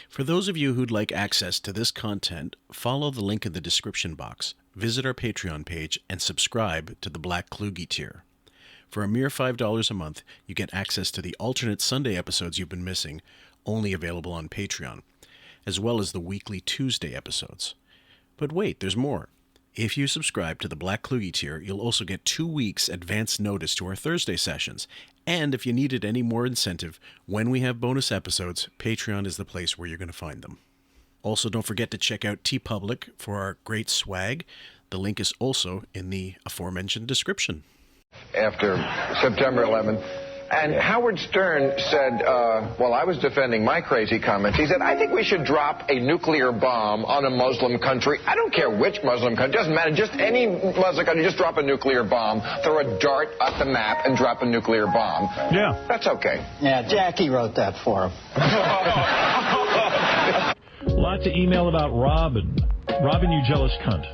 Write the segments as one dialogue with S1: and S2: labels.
S1: For those of you who'd like access to this content, follow the link in the description box, visit our Patreon page, and subscribe to the Black Kluge tier. For a mere $5 a month, you get access to the alternate Sunday episodes you've been missing, only available on Patreon, as well as the weekly Tuesday episodes. But wait, there's more. If you subscribe to the Black Kluge tier, you'll also get 2 weeks advance notice to our Thursday sessions. And if you needed any more incentive, when we have bonus episodes, Patreon is the place where you're going to find them. Also, don't forget to check out Teepublic for our great swag. The link is also in the aforementioned description.
S2: After September 11th. And Howard Stern said, while I was defending my crazy comments, he said, I think we should drop a nuclear bomb on a Muslim country. I don't care which Muslim country. Doesn't matter. Just any Muslim country. Just drop a nuclear bomb. Throw a dart at the map and drop a nuclear bomb.
S3: Yeah.
S2: That's okay.
S4: Yeah, Jackie wrote that for him.
S3: Lots of email about Robin. Robin, you jealous cunt.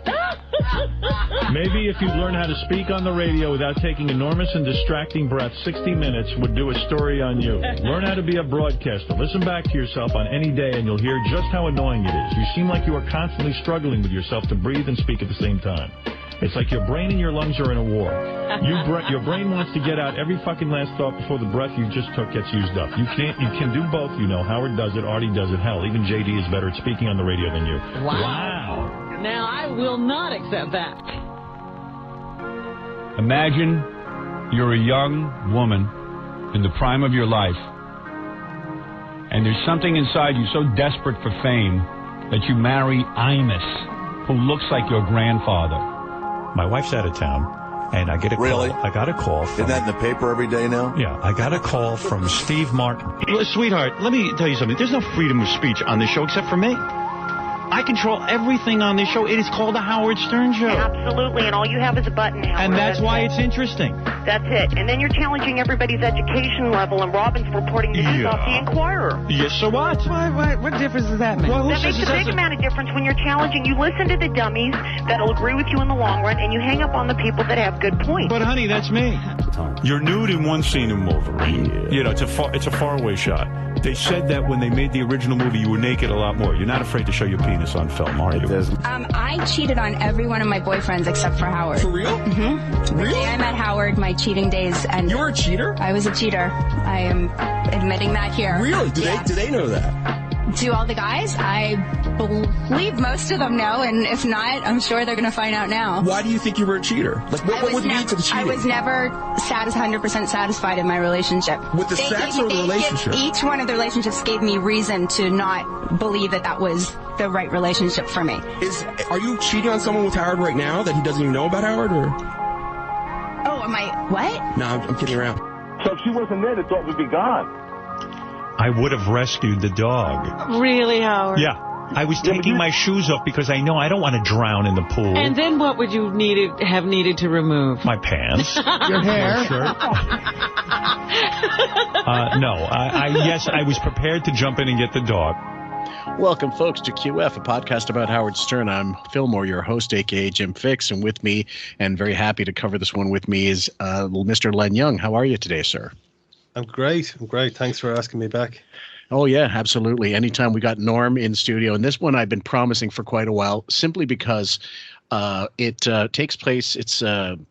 S3: Maybe if you'd learn how to speak on the radio without taking enormous and distracting breaths, 60 Minutes would do a story on you. Learn how to be a broadcaster. Listen back to yourself on any day and you'll hear just how annoying it is. You seem like you are constantly struggling with yourself to breathe and speak at the same time. It's like your brain and your lungs are in a war. Your brain wants to get out every fucking last thought before the breath you just took gets used up. You can do both, you know. Howard does it, Artie does it. Hell, even JD is better at speaking on the radio than you.
S5: Wow. Now, I will not accept that.
S6: Imagine you're a young woman in the prime of your life, and there's something inside you so desperate for fame that you marry Imus, who looks like your grandfather.
S7: My wife's out of town, and I get a
S8: Really?
S7: call. I got a call from...
S8: Isn't that in the paper every day now?
S7: Yeah, I got a call from Steve Martin.
S9: Sweetheart, let me tell you something. There's no freedom of speech on this show except for me. I control everything on this show. It is called the Howard Stern Show.
S10: Absolutely, and all you have is a button, Howard.
S9: And that's why it's interesting.
S10: That's it. And then you're challenging everybody's education level, and Robin's reporting the news off the Inquirer.
S9: Yes, so what?
S5: What difference does that make?
S9: Well,
S10: That makes a big amount of difference when you're challenging. You listen to the dummies that'll agree with you in the long run, and you hang up on the people that have good points.
S9: But, honey, that's me.
S7: You're nude in one scene in Wolverine. Yeah. You know, it's a faraway shot. They said that when they made the original movie, you were naked a lot more. You're not afraid to show your penis on film, are you?
S11: I cheated on every one of my boyfriends except for Howard.
S8: For real?
S11: Mm-hmm.
S8: Really?
S11: The day I met Howard, my cheating days ended.
S8: You were a cheater?
S11: I was a cheater. I am admitting that here.
S8: Really? Do they know that?
S11: Do all the guys? I believe most of them know, and if not, I'm sure they're going to find out now.
S8: Why do you think you were a cheater? Like, what would lead to the cheating?
S11: I was never 100% satisfied in my relationship.
S8: With the sex or the relationship?
S11: Each one of the relationships gave me reason to not believe that was the right relationship for me.
S8: Are you cheating on someone with Howard right now that he doesn't even know about Howard? Or?
S11: Oh, am I what?
S8: No, I'm kidding around.
S12: So if she wasn't there, the dog would be gone.
S7: I would have rescued the dog.
S5: Really, Howard?
S7: Yeah. I was taking my shoes off because I know I don't want to drown in the pool.
S5: And then what would you have needed to remove?
S7: My pants.
S5: Your hair?
S7: My shirt. No. Yes, I was prepared to jump in and get the dog.
S1: Welcome, folks, to QF, a podcast about Howard Stern. I'm Phil Moore, your host, a.k.a. Jim Fix, and with me, and very happy to cover this one with me, is Mr. Len Young. How are you today, sir?
S13: I'm great. Thanks for asking me back.
S1: Oh, yeah, absolutely. Anytime we got Norm in studio, and this one I've been promising for quite a while, simply because it takes place, it's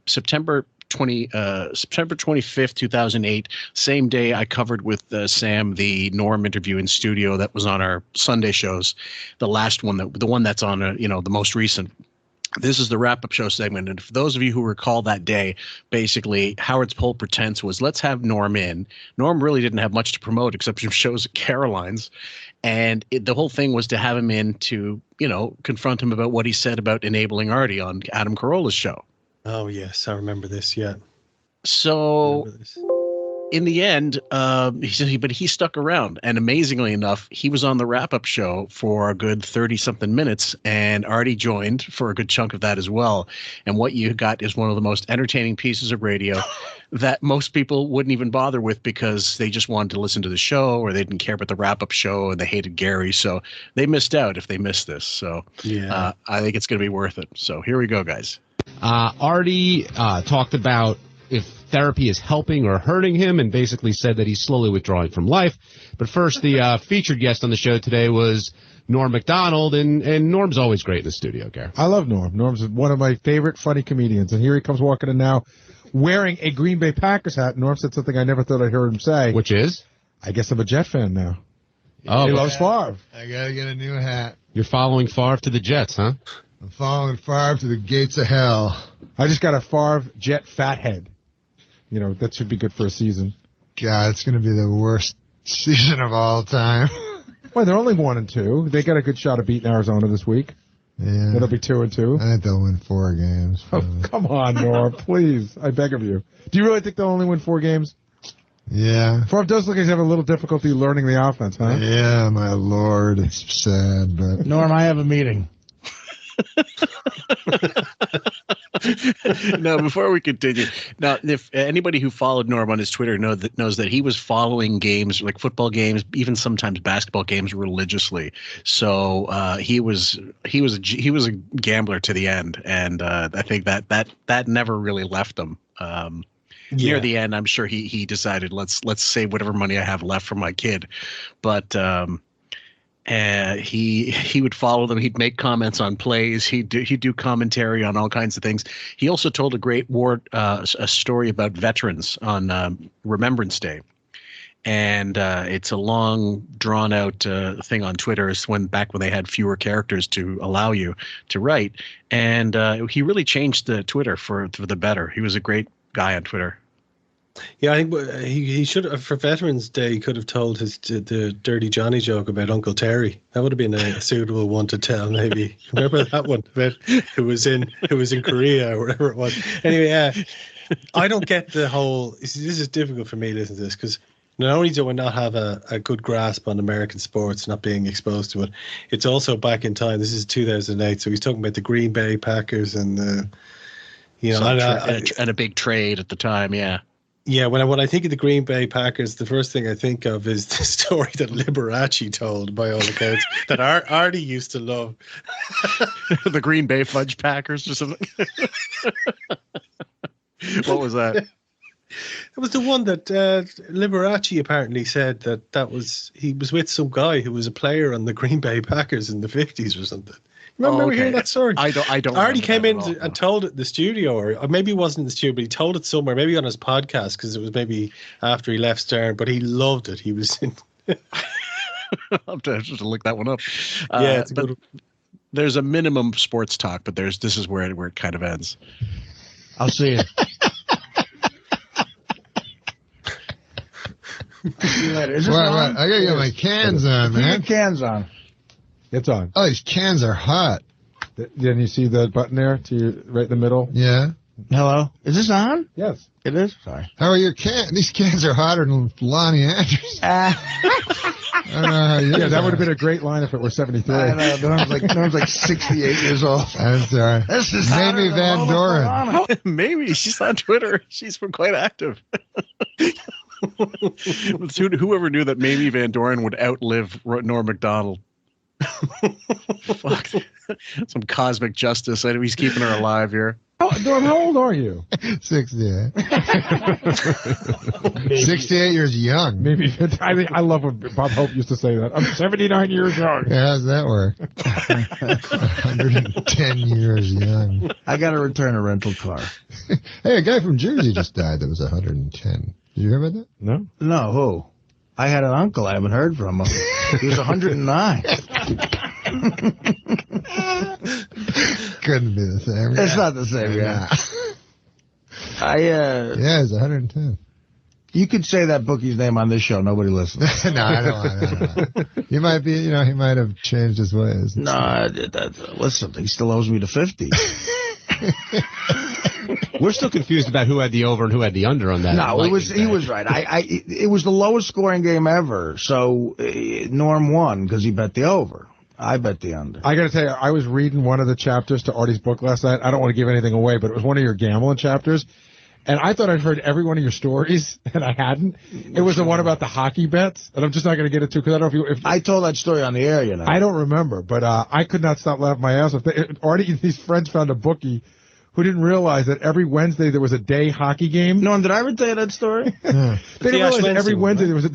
S1: September 25th, 2008, same day I covered with Sam the Norm interview in studio that was on our Sunday shows, the last one, the one that's on, the most recent. This is the wrap-up show segment, and for those of you who recall that day, basically Howard's whole pretense was, let's have Norm in. Norm really didn't have much to promote except some shows at Caroline's, and the whole thing was to have him in to, confront him about what he said about enabling Artie on Adam Carolla's show.
S13: Oh, yes, I remember this, yeah.
S1: So in the end, he stuck around, and amazingly enough, he was on the wrap-up show for a good 30-something minutes, and Artie joined for a good chunk of that as well. And what you got is one of the most entertaining pieces of radio that most people wouldn't even bother with because they just wanted to listen to the show, or they didn't care about the wrap-up show, and they hated Gary. So they missed out if they missed this. So yeah. I think it's going to be worth it. So here we go, guys.
S14: Artie talked about if therapy is helping or hurting him, and basically said that he's slowly withdrawing from life. But first, the featured guest on the show today was Norm Macdonald, and Norm's always great in the studio, Gare.
S15: I love Norm. Norm's one of my favorite funny comedians, and here he comes walking in now wearing a Green Bay Packers hat. Norm said something I never thought I'd heard him say.
S14: Which is?
S15: I guess I'm a Jet fan now.
S14: Oh,
S15: he loves Favre.
S16: I gotta get a new hat.
S14: You're following Favre to the Jets, huh?
S16: I'm following Favre to the gates of hell.
S15: I just got a Favre Jet fathead. You know, that should be good for a season.
S16: God, it's gonna be the worst season of all time.
S15: Well, they're only 1-2. They got a good shot of beating Arizona this week.
S16: Yeah.
S15: It'll be 2-2.
S16: I think they'll win 4 games.
S15: Oh, come on, Norm, please. I beg of you. Do you really think they'll only win 4 games?
S16: Yeah.
S15: Favre does look like he's having a little difficulty learning the offense, huh?
S16: Yeah, my lord. It's sad, but...
S17: Norm, I have a meeting.
S1: No, before we continue, now if anybody who followed Norm on his Twitter knows that he was following games like football games, even sometimes basketball games, religiously. So he was a gambler to the end, and I think that never really left him. Near the end, I'm sure he decided let's save whatever money I have left for my kid, but. He would follow them. He'd make comments on plays. He'd do commentary on all kinds of things. He also told a great a story about veterans on Remembrance Day, and it's a long, drawn out thing on Twitter. It's back when they had fewer characters to allow you to write, and he really changed the Twitter for the better. He was a great guy on Twitter.
S13: Yeah, I think he should have, for Veterans Day, he could have told the Dirty Johnny joke about Uncle Terry. That would have been a suitable one to tell, maybe. Remember that one about who was in Korea or whatever it was. Anyway, I don't get the whole. This is difficult for me to listen to this because not only do I not have a good grasp on American sports, not being exposed to it, it's also back in time. This is 2008, so he's talking about the Green Bay Packers and
S1: and a big trade at the time, yeah.
S13: Yeah, when I think of the Green Bay Packers, the first thing I think of is the story that Liberace told, by all accounts, that Artie used to love.
S1: The Green Bay Fudge Packers or something. What was that?
S13: It was the one that Liberace apparently said he was with some guy who was a player on the Green Bay Packers in the 50s or something. Remember hearing that story?
S1: I don't.
S13: Artie came in and told it in the studio, or maybe it wasn't in the studio, but he told it somewhere, maybe on his podcast, because it was maybe after he left Stern. But he loved it. He was in.
S1: I'll have to look that one up.
S13: Yeah, it's a good.
S1: There's a minimum sports talk, but this is where it kind of ends.
S17: I'll see you. See you later. Is this on?
S16: I gotta get my cans on, man.
S17: Put your cans on.
S15: It's on.
S16: Oh, these cans are hot.
S15: Then you see the button there right in the middle?
S16: Yeah.
S17: Hello? Is this on?
S15: Yes.
S17: It is? Sorry.
S16: How are your cans? These cans are hotter than Lonnie Andrews. I don't know how you
S15: that would have been a great line if it were 73.
S17: I know. Norm's like 68 years old.
S16: I'm sorry.
S17: This is
S16: Mamie Van Doren.
S1: Maybe. She's on Twitter. She's been quite active. Whoever knew that Mamie Van Doren would outlive Norm Macdonald. Fuck. Some cosmic justice. I know he's keeping her alive here.
S15: Norm, how old are you?
S16: 68. 68 years young.
S15: Maybe. I love when Bob Hope used to say that. I'm 79 years young.
S16: Yeah, how's that work? 110 years young.
S17: I got to return a rental car.
S16: Hey, a guy from Jersey just died that was 110. Did you hear about that?
S15: No.
S17: No, who? I had an uncle. I haven't heard from him. He was 109.
S16: Couldn't be the same.
S17: It's not the same, yeah.
S16: Yeah, it's 110.
S17: You could say that bookie's name on this show. Nobody listens.
S16: No, I don't want. He might be, he might have changed his ways.
S17: No, listen, he still owes me the 50.
S14: We're still confused about who had the over and who had the under on that.
S17: No, he was right. It was the lowest scoring game ever. So Norm won because he bet the over. I bet the under.
S15: I got to tell you, I was reading one of the chapters to Artie's book last night. I don't want to give anything away, but it was one of your gambling chapters. And I thought I'd heard every one of your stories, and I hadn't. It was the one about the hockey bets, and I'm just not going to get into because I don't know if
S17: I told that story on the air,
S15: I don't remember, but I could not stop laughing my ass off. Artie and his friends found a bookie who didn't realize that every Wednesday there was a day hockey game.
S17: Norm, did I ever tell you that story?
S15: They didn't realize that every Wednesday there was a.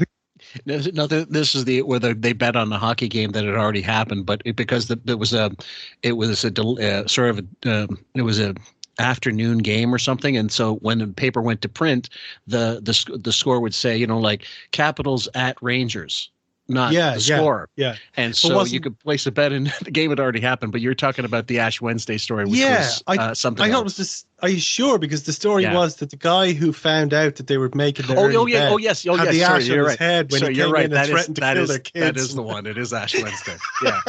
S1: No, this is where they bet on the hockey game that had already happened, but because it was a afternoon game or something, and so when the paper went to print, the score would say, like Capitals at Rangers. Not the score.
S13: Yeah.
S1: And so you could place a bet in. The game had already happened, but you're talking about the Ash Wednesday story, which was something
S13: I thought
S1: else.
S13: it was this. Are you sure? Because the story was that the guy who found out that they were making their
S1: yes,
S13: had the ash on his head when he came in and threatened to kill their kids.
S1: That is the one. It is Ash Wednesday. Yeah.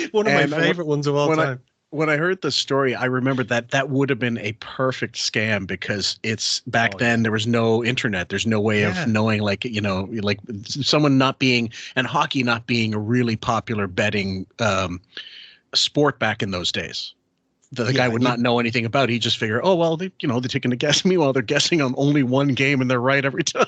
S13: One of my favorite ones of all time.
S1: When I heard the story, I remembered that would have been a perfect scam because it's back then there was no internet. There's no way of knowing, like someone not being, and hockey not being a really popular betting sport back in those days. The guy would not know anything about it. He'd just figure, they're taking a guess. Meanwhile, they're guessing on only one game and they're right every time.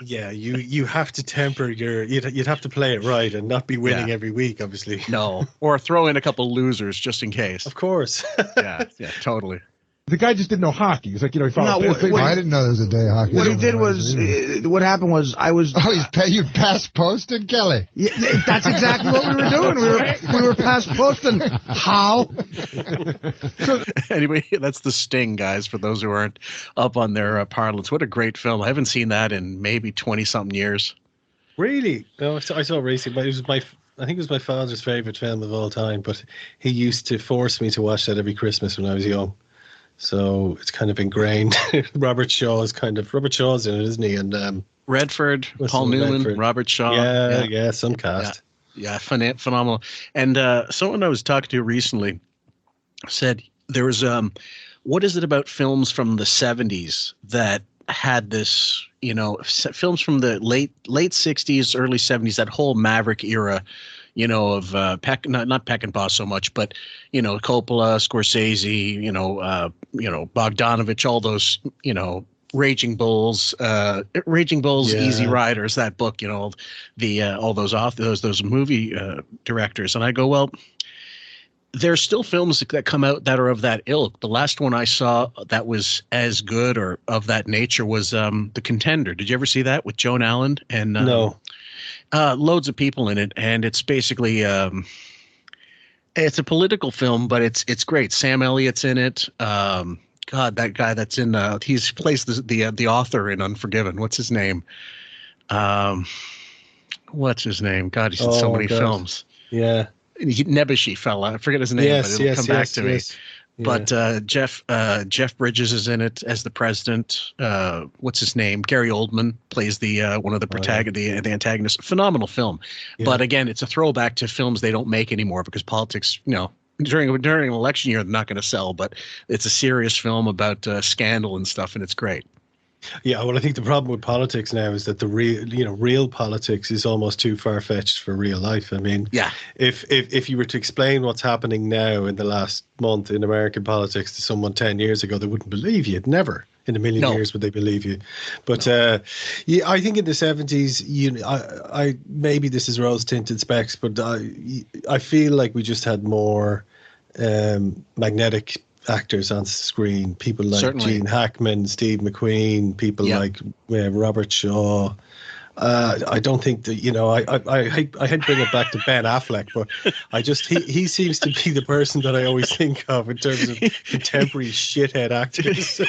S13: Yeah, you have to temper you'd have to play it right and not be winning every week, obviously.
S1: No, or throw in a couple losers just in case.
S13: Of course.
S1: yeah, totally.
S15: The guy just didn't know hockey. He's like, he followed.
S16: I didn't know there was a day of hockey.
S17: What he did was, what happened was,
S16: you pass posted, Kelly.
S17: Yeah, that's exactly what we were doing. We were pass posting. How?
S1: Anyway, that's The Sting, guys. For those who aren't up on their parlance, what a great film! I haven't seen that in maybe 20-something years.
S13: Really? No, I saw it recently, but I think it was my father's favorite film of all time. But he used to force me to watch that every Christmas when I was young. So it's kind of ingrained. Robert Shaw's in it, isn't he? And
S1: Redford, Paul Newman, Robert Shaw.
S13: Yeah, some cast.
S1: Yeah, phenomenal. And someone I was talking to recently said there was what is it about films from the 70s that had this, films from the late 60s, early 70s, that whole Maverick era, of not Peckinpah so much, but Coppola, Scorsese, Bogdanovich, all those, Raging Bulls, Easy Riders, that book, all those movie directors. And I go, well, there's still films that come out that are of that ilk. The last one I saw that was as good or of that nature was The Contender. Did you ever see that with Joan Allen? And
S13: no.
S1: Loads of people in it, and it's basically it's a political film, but it's great. Sam Elliott's in it. God, that guy that's in he plays the author in Unforgiven. What's his name? God, he's in so many films.
S13: Yeah.
S1: Nebuchadnezzar fella. I forget his name, but it'll come back to me.
S13: Yeah.
S1: But Jeff Bridges is in it as the president. What's his name? Gary Oldman plays the one of the the antagonists. Phenomenal film. Yeah. But again, it's a throwback to films they don't make anymore because politics, during an election year, they're not going to sell. But it's a serious film about scandal and stuff, and it's great.
S13: Yeah, well, I think the problem with politics now is that the real politics is almost too far-fetched for real life. I mean, if you were to explain what's happening now in the last month in American politics to someone 10 years ago, they wouldn't believe you. Never in a million years would they believe you. But I think in the 70s, I maybe this is rose-tinted specs, but I feel like we just had more magnetic actors on screen, people like Gene Hackman, Steve McQueen, people like Robert Shaw. I don't think that I hate to bring it back to Ben Affleck, but he seems to be the person that I always think of in terms of contemporary shithead actors.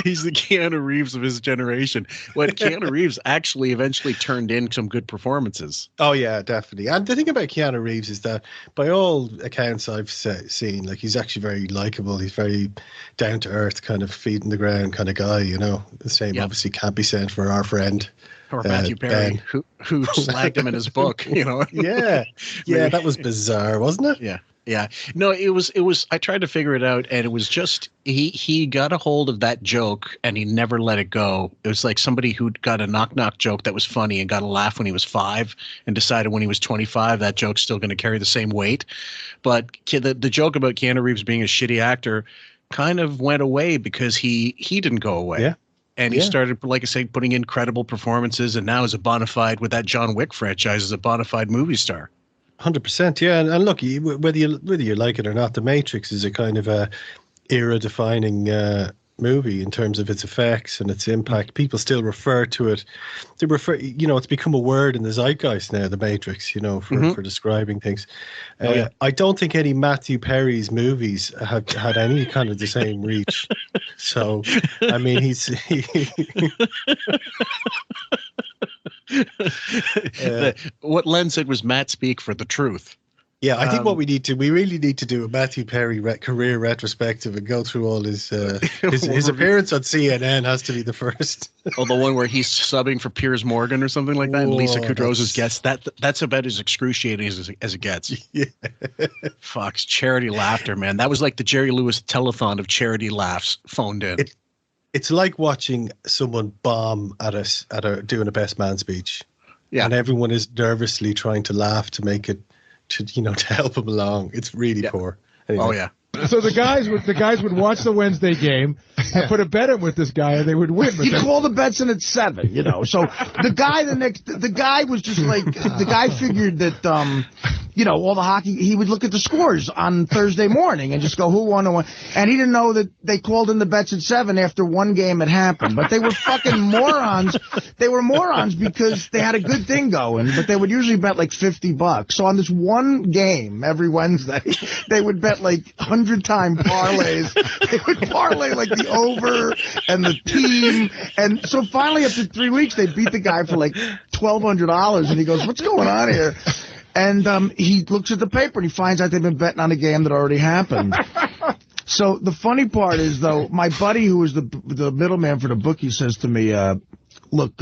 S1: he's the Keanu Reeves of his generation. Well, Keanu Reeves actually eventually turned in some good performances.
S13: Oh yeah, definitely. And the thing about Keanu Reeves is that by all accounts I've seen, like, he's actually very likable. He's very down to earth, kind of feet in the ground kind of guy. The same obviously can't be said for our friend.
S1: Or Matthew Perry, who slagged him in his book,
S13: Yeah, that was bizarre, wasn't it?
S1: Yeah. No, it was. I tried to figure it out, and it was just he got a hold of that joke, and he never let it go. It was like somebody who got a knock joke that was funny and got a laugh when he was 5, and decided when he was 25 that joke's still going to carry the same weight. But the joke about Keanu Reeves being a shitty actor kind of went away because he didn't go away.
S13: Yeah.
S1: And he started, like I say, putting in credible performances, and now is a bona fide, with that John Wick franchise, is a bona fide movie star.
S13: 100%, yeah. And look, whether you like it or not, The Matrix is a kind of era-defining movie in terms of its effects and its impact. People still refer to it. They refer, it's become a word in the zeitgeist now, the Matrix, for describing things. I don't think any Matthew Perry's movies have had any kind of the same reach. So, I mean,
S1: what Len said was Matt speak for the truth.
S13: Yeah, I think we really need to do a Matthew Perry career retrospective and go through all his appearance on CNN has to be the first.
S1: Oh, the one where he's subbing for Piers Morgan or something like that, and Lisa Kudrow's guest. That's about as excruciating as it gets.
S13: Yeah.
S1: Foxx, charity laughter, man. That was like the Jerry Lewis telethon of charity laughs phoned in.
S13: It's like watching someone bomb at doing a best man speech. Yeah, and everyone is nervously trying to laugh to make it. To help him along. It's really poor. Anyway.
S1: Oh yeah.
S15: So the guys would watch the Wednesday game and put a bet in with this guy and they would win.
S17: You call the bets in at 7, So the guy was just like the guy figured that all the hockey, he would look at the scores on Thursday morning and just go who won and won. And he didn't know that they called in the bets at 7 after one game had happened. But they were fucking morons. They were morons because they had a good thing going, but they would usually bet like $50. So on this one game every Wednesday, they would bet like 100-time parlays. They would parlay like the over and the team. And so finally after 3 weeks, they beat the guy for like $1,200. And he goes, what's going on here? And he looks at the paper and he finds out they've been betting on a game that already happened. So the funny part is, though, my buddy who was the middleman for the bookie says to me, look,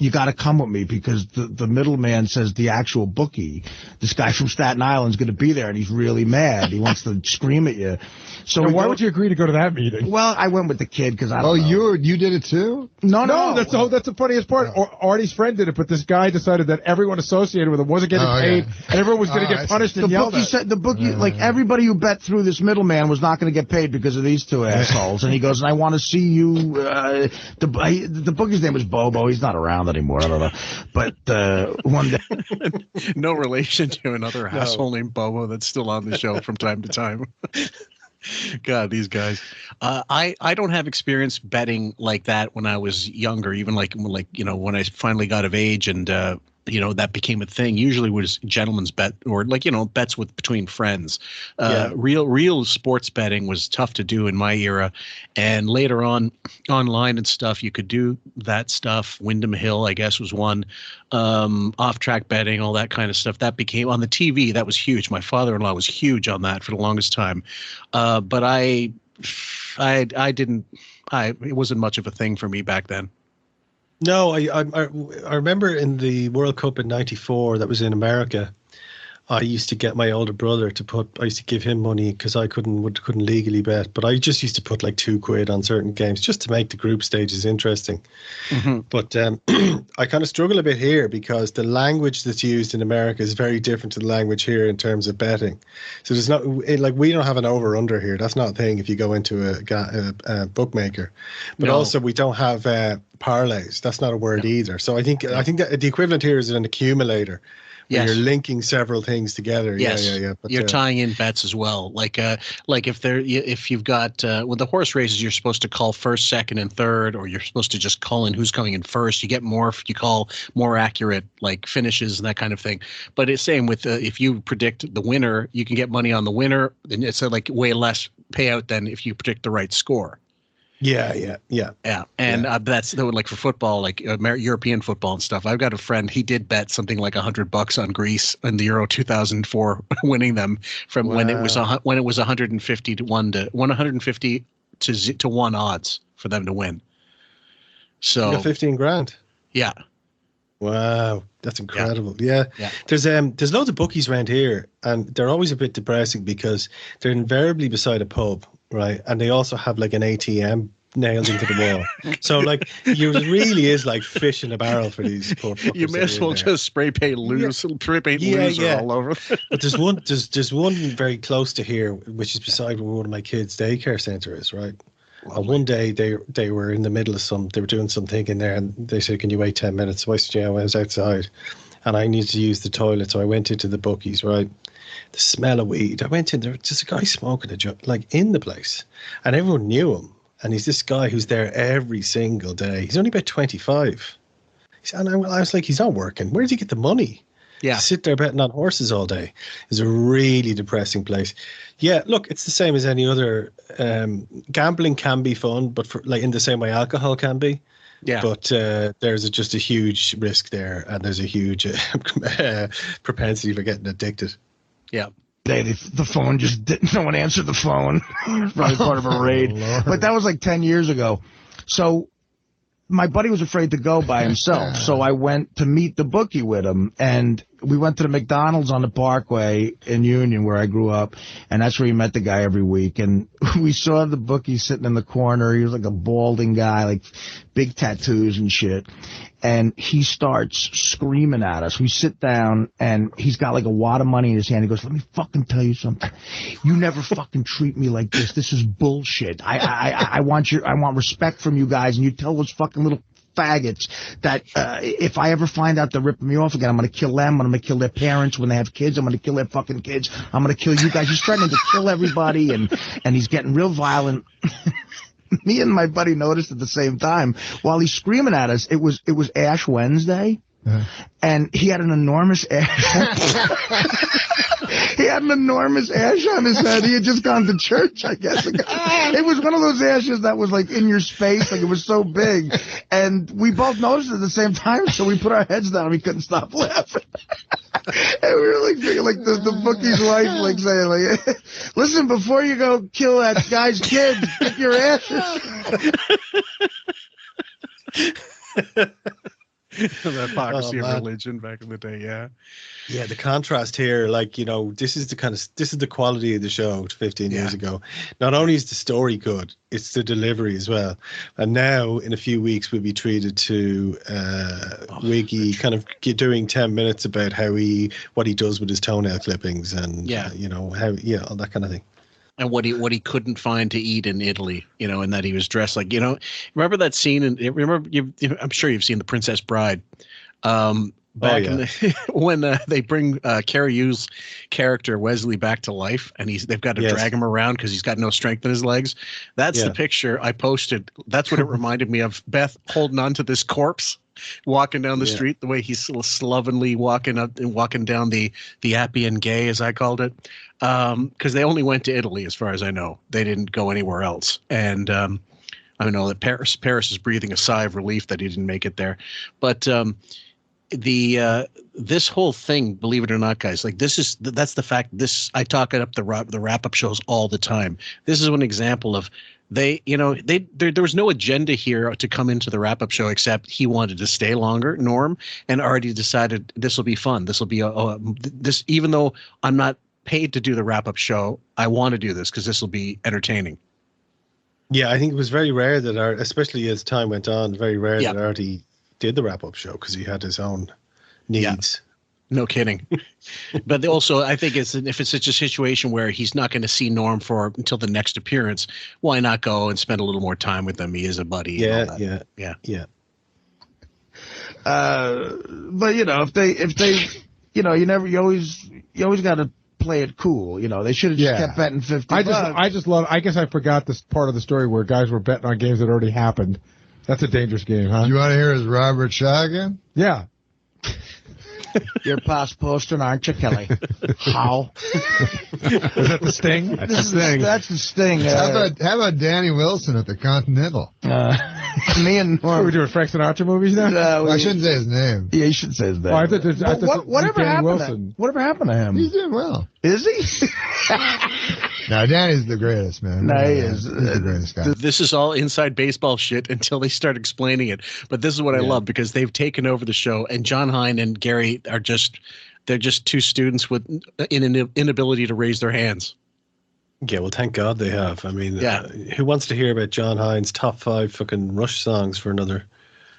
S17: you got to come with me because the middleman says the actual bookie, this guy from Staten Island, is going to be there and he's really mad. He wants to scream at you. So
S15: why would you agree to go to that meeting?
S17: Well, I went with the kid because I don't know.
S16: You did it too?
S17: No.
S15: That's the funniest part. Artie's friend did it, but this guy decided that everyone associated with him wasn't getting paid, and everyone was going to get punished and yelled at.
S17: The bookie, like everybody who bet through this middleman was not going to get paid because of these two assholes. And he goes, and I want to see you. The bookie's name was Bobo. He's not around anymore. I don't know. But one day.
S1: No relation to another asshole named Bobo that's still on the show from time to time. God, these guys. I don't have experience betting like that when I was younger, even like when I finally got of age and that became a thing. Usually was gentleman's bet or bets between friends. Real sports betting was tough to do in my era, and later on online and stuff you could do that stuff. Wyndham Hill, I guess, was one. Off track betting, all that kind of stuff. That became on the TV. That was huge. My father-in-law was huge on that for the longest time. But I didn't. It wasn't much of a thing for me back then.
S13: No, I remember in the World Cup in '94 that was in America. I used to get my older brother to put. I used to give him money because I couldn't legally bet, but I just used to put like £2 on certain games just to make the group stages interesting. Mm-hmm. But I kind of struggle a bit here because the language that's used in America is very different to the language here in terms of betting. So there's not like we don't have an over under here. That's not a thing if you go into a bookmaker. But also we don't have parlays. That's not a word either. So I think that the equivalent here is an accumulator. Yes. You're linking several things together.
S1: Yes.
S13: Yeah. But,
S1: you're tying in bets as well. Like if you've got with the horse races, you're supposed to call first, second, and third, or you're supposed to just call in who's coming in first. You get more if you call more accurate like finishes and that kind of thing. But it's same with if you predict the winner, you can get money on the winner, and it's like way less payout than if you predict the right score.
S13: Yeah.
S1: And that's like for football, like European football and stuff. I've got a friend. He did bet something like $100 on Greece in the Euro 2004, winning them from when it was 150 to 150 to 1 odds for them to win. So
S13: you got 15 grand.
S1: Yeah.
S13: Wow, that's incredible. Yeah. There's loads of bookies around here, and they're always a bit depressing because they're invariably beside a pub, right? And they also have like an ATM nailed into the wall. So like, you really is like fish in a barrel for these poor fuckers.
S1: You may as well just spray paint loser all over.
S13: But there's one very close to here, which is beside where one of my kids' daycare center is, right? One day they were in the middle of they were doing something in there, and they said, "Can you wait 10 minutes?" So I said, "Yeah." I was outside, and I needed to use the toilet, so I went into the bookies, right? The smell of weed. I went in there, just a guy smoking a joint, like in the place, and everyone knew him. And he's this guy who's there every single day. He's only about 25. And I was like, he's not working. Where does he get the money?
S1: Yeah.
S13: Sit there betting on horses all day. It's a really depressing place. Yeah, look, it's the same as any other. Gambling can be fun, but for, like in the same way alcohol can be.
S1: Yeah.
S13: But there's just a huge risk there, and there's a huge propensity for getting addicted.
S1: Yeah.
S17: The phone just didn't. No one answered the phone. It was probably part of a raid. But that was like 10 years ago. So my buddy was afraid to go by himself. So I went to meet the bookie with him. And we went to the McDonald's on the Parkway in Union where I grew up. And that's where you met the guy every week. And we saw the bookie sitting in the corner. He was like a balding guy, like big tattoos and shit. And he starts screaming at us. We sit down, and he's got like a wad of money in his hand. He goes, "Let me fucking tell you something. You never fucking treat me like this. This is bullshit. I want respect from you guys, and you tell those fucking little faggots that if I ever find out they're ripping me off again, I'm going to kill them. I'm going to kill their parents when they have kids. I'm going to kill their fucking kids. I'm going to kill you guys." He's threatening to kill everybody, and he's getting real violent. Me and my buddy noticed at the same time while he's screaming at us. It was Ash Wednesday, and he had an enormous ash. He had an enormous ash on his head. He had just gone to church, I guess. It was one of those ashes that was like in your space, like it was so big. And we both noticed it at the same time, so we put our heads down. We couldn't stop laughing. And we were like thinking, like the bookie's wife, like saying, like, "Listen, before you go kill that guy's kids, pick your ashes."
S1: The hypocrisy of religion back in the day, yeah.
S13: Yeah, the contrast here, like, you know, this is the quality of the show 15 years ago. Not only is the story good, it's the delivery as well. And now, in a few weeks, we'll be treated to Wiggy kind of doing 10 minutes about what he does with his toenail clippings and, you know, all that kind of thing.
S1: And what he couldn't find to eat in Italy, you know, and that he was dressed like, you know, remember that scene? And I'm sure you've seen The Princess Bride. Back in when they bring Carrie Hughes' character Wesley back to life, and they've got to drag him around because he's got no strength in his legs. That's the picture I posted. That's what it reminded me of. Beth holding on to this corpse, walking down the street the way he's slovenly walking up and walking down the Appian Gay, as I called it, because they only went to Italy, as far as I know. They didn't go anywhere else, and I know that Paris is breathing a sigh of relief that he didn't make it there, but. This whole thing, believe it or not, guys, like that's the fact. I talk it up the wrap up shows all the time. This is one example of there was no agenda here to come into the wrap up show except he wanted to stay longer, Norm, and already decided this will be fun. This will be this, even though I'm not paid to do the wrap up show, I want to do this because this will be entertaining.
S13: Yeah, I think it was very rare that especially as time went on, very rare that Artie did the wrap-up show because he had his own needs.
S1: Yeah. No kidding. But also, I think if it's such a situation where he's not going to see Norm until the next appearance, why not go and spend a little more time with him? He is a buddy.
S13: Yeah.
S17: But you know, if they, you know, you always got to play it cool. You know, they should have just kept betting 50.
S15: I guess I forgot this part of the story where guys were betting on games that already happened. That's a dangerous game, huh?
S16: You want to hear his Robert Shaw again?
S15: Yeah.
S17: You're past posting, aren't you, Kelly? How?
S15: Is that the Sting?
S17: That's the Sting.
S16: How about Danny Wilson at the Continental?
S17: Me and Norm.
S15: Are we doing Frank Sinatra movies now?
S16: I shouldn't say his name.
S17: Yeah, you should say his name.
S16: Whatever
S17: happened to him?
S16: He's doing well.
S17: Is he?
S16: No, Danny's the greatest, man.
S17: No, he is.
S16: He's the greatest guy.
S1: This is all inside baseball shit until they start explaining it. But this is what I love because they've taken over the show, and John Hine and Gary are they're just two students with an inability to raise their hands.
S13: Yeah, well, thank God they have. I mean, who wants to hear about John Hine's top 5 fucking Rush songs for another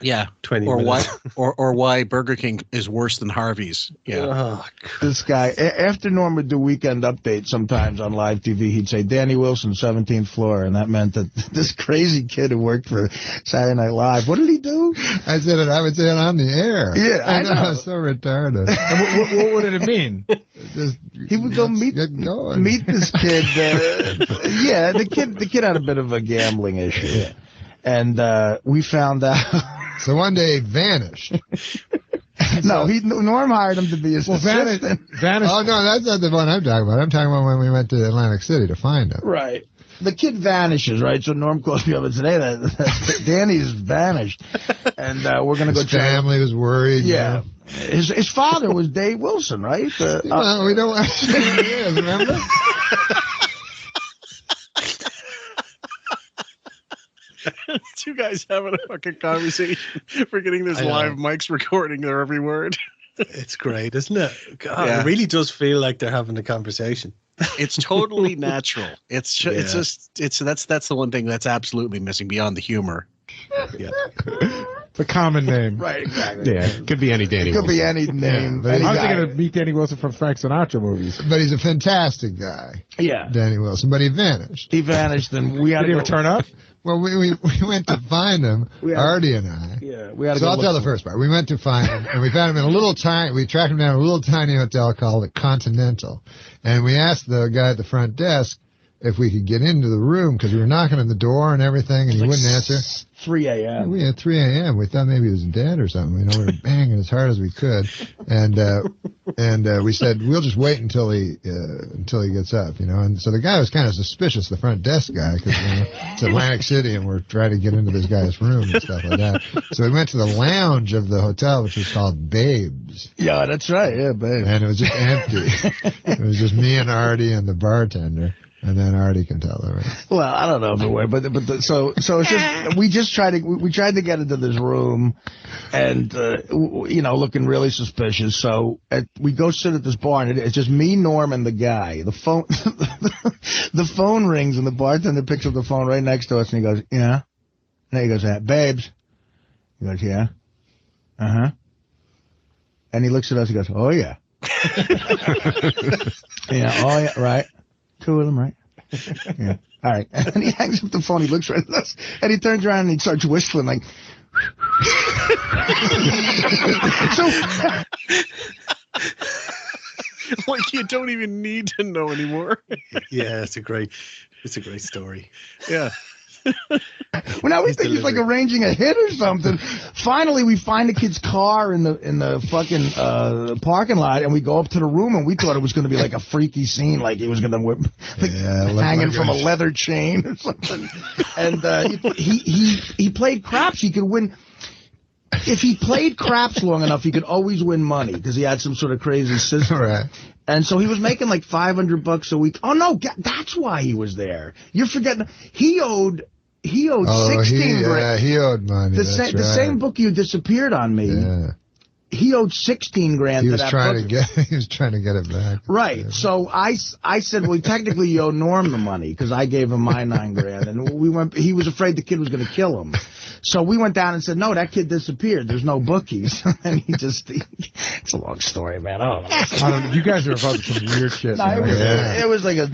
S1: Yeah,
S13: 20
S1: or
S13: minutes.
S1: or why Burger King is worse than Harvey's. Yeah,
S13: Oh,
S17: This guy, after Norm would do Weekend Update sometimes on live TV, he'd say, Danny Wilson, 17th floor. And that meant that this crazy kid who worked for Saturday Night Live, what did he do?
S16: I would say it on the air.
S17: Yeah, I know.
S16: So retarded.
S15: And what would it mean?
S17: He would go meet this kid. Yeah, the kid had a bit of a gambling issue. And we found out.
S16: So one day he vanished.
S17: No, Norm hired him to be his assistant.
S15: Vanished.
S16: Oh, no, that's not the one I'm talking about. I'm talking about when we went to Atlantic City to find him.
S17: Right. The kid vanishes, right? So Norm calls me up and said, hey, that Danny's vanished. And we're going to go
S16: His family was worried.
S17: Yeah. His father was Dave Wilson, right?
S16: No, we don't actually know who he is, remember?
S1: Two guys having a fucking conversation, forgetting there's live mics recording their every word.
S13: It's great, isn't it? God,
S1: Yeah.
S13: It really does feel like they're having a conversation.
S1: It's totally natural. It's that's the one thing that's absolutely missing beyond the humor.
S13: Yeah.
S15: The common name.
S17: Right, exactly.
S14: Yeah, could be any Danny
S17: Could
S14: Wilson.
S17: be any name.
S16: but
S17: any
S15: I was
S17: guy.
S15: thinking of meet Danny Wilson from Frank Sinatra movies.
S16: But he's a fantastic guy,
S17: Yeah.
S16: Danny Wilson. But he vanished.
S17: He vanished, and we had
S15: Did
S17: to
S15: he
S17: go.
S15: ever turn up?
S16: Well, we went to find him, Artie and I.
S17: Yeah, we had to
S16: So
S17: go
S16: I'll
S17: look
S16: tell the
S17: for him.
S16: first part. We went to find him, and we found him in a little tiny. We tracked him down in a little tiny hotel called the Continental, and we asked the guy at the front desk if we could get into the room because we were knocking on the door and everything, and he wouldn't answer.
S17: 3 a.m.
S16: We had 3 a.m. We thought maybe he was dead or something. You know, we were banging as hard as we could, and we said we'll just wait until he gets up. You know, and so the guy was kind of suspicious, the front desk guy, because it's Atlantic City and we're trying to get into this guy's room and stuff like that. So we went to the lounge of the hotel, which was called Babes.
S17: Yeah, that's right. Yeah, babe.
S16: And it was just empty. It was just me and Artie and the bartender. And then Artie can tell the rest.
S17: Well, I don't know if it were, so it's just we tried to get into this room, and looking really suspicious. So we go sit at this bar, and it's just me, Norm, and the guy. The phone, the phone rings, and the bartender picks up the phone right next to us, and he goes, "Yeah," and he goes, "Babes," he goes, "Yeah, uh-huh," and he looks at us, he goes, "Oh yeah." Yeah, oh yeah, right. Two of them, right? Yeah. All right. And he hangs up the phone. He looks right at us, and he turns around and he starts whistling like.
S1: Like you don't even need to know anymore.
S13: Yeah, it's a great story.
S1: Yeah.
S17: Well, now we think he's like arranging a hit or something. Finally, we find the kid's car in the fucking parking lot, and we go up to the room, and we thought it was going to be like a freaky scene, like he was going to whip, hanging from a leather chain or something. And he played craps. He could win. If he played craps long enough, he could always win money because he had some sort of crazy system.
S16: Right.
S17: And so he was making like $500 a week. Oh no, that's why he was there. You're forgetting. He owed 16 grand.
S16: He owed money.
S17: The same book you disappeared on me.
S16: Yeah.
S17: He owed 16 grand.
S16: He
S17: to
S16: was
S17: that
S16: trying
S17: book.
S16: he was trying to get it back.
S17: Right. So I said, well, technically you owe Norm the money because I gave him my 9 grand, and we went. He was afraid the kid was going to kill him. So we went down and said, no, that kid disappeared. There's no bookies. And it's a long story, man. I don't know.
S15: You guys are involved in some weird shit.
S17: No, it was like a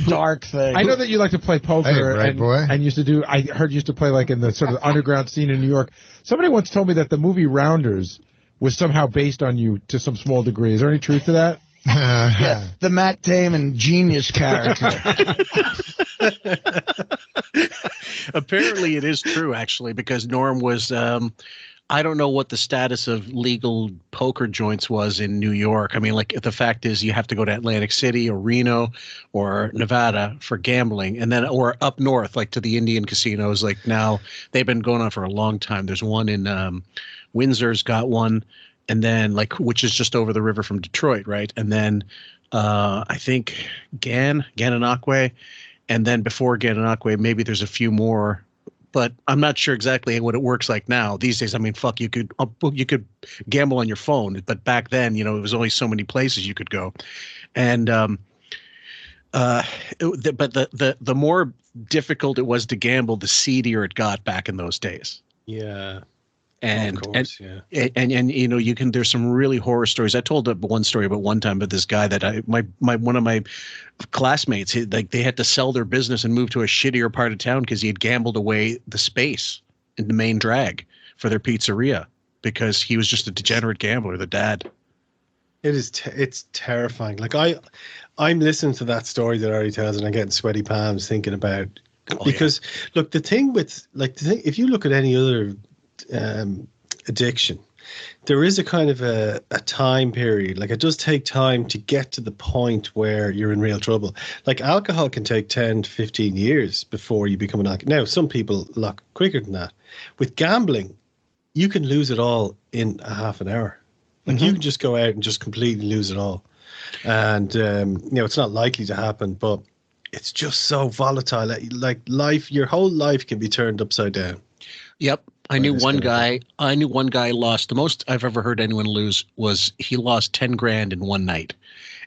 S17: dark thing.
S15: I know that you like to play poker and used to do. I heard you used to play like in the sort of underground scene in New York. Somebody once told me that the movie Rounders was somehow based on you to some small degree. Is there any truth to that?
S17: Yeah, the Matt Damon genius character.
S1: Apparently, it is true, actually, because Norm was. I don't know what the status of legal poker joints was in New York. I mean, like the fact is you have to go to Atlantic City or Reno or Nevada for gambling, and then or up north, like to the Indian casinos. Like now they've been going on for a long time. There's one in Windsor's got one, and then like which is just over the river from Detroit, right? And then I think Gananoque, and then before Gananoque, maybe there's a few more. But I'm not sure exactly what it works like now. These days, I mean, fuck, you could gamble on your phone, but back then, it was only so many places you could go, and but the more difficult it was to gamble, the seedier it got back in those days.
S13: Yeah,
S1: And,
S13: of course,
S1: and you know, you can, there's some really horror stories. I told one story about one time about this guy that one of my classmates, they had to sell their business and move to a shittier part of town because he had gambled away the space in the main drag for their pizzeria because he was just a degenerate gambler, the dad.
S13: It's terrifying. Like I'm listening to that story that Ari tells and I'm getting sweaty palms thinking about, because look, if you look at any other addiction, there is a kind of a time period. Like it does take time to get to the point where you're in real trouble. Like alcohol can take 10 to 15 years before you become an alcoholic. Now, some people a lot quicker than that. With gambling, you can lose it all in a half an hour. Like you can just go out and just completely lose it all. And, you know, it's not likely to happen, but it's just so volatile. Like life, your whole life can be turned upside down.
S1: Yep. I knew one guy lost, the most I've ever heard anyone lose was he lost 10 grand in one night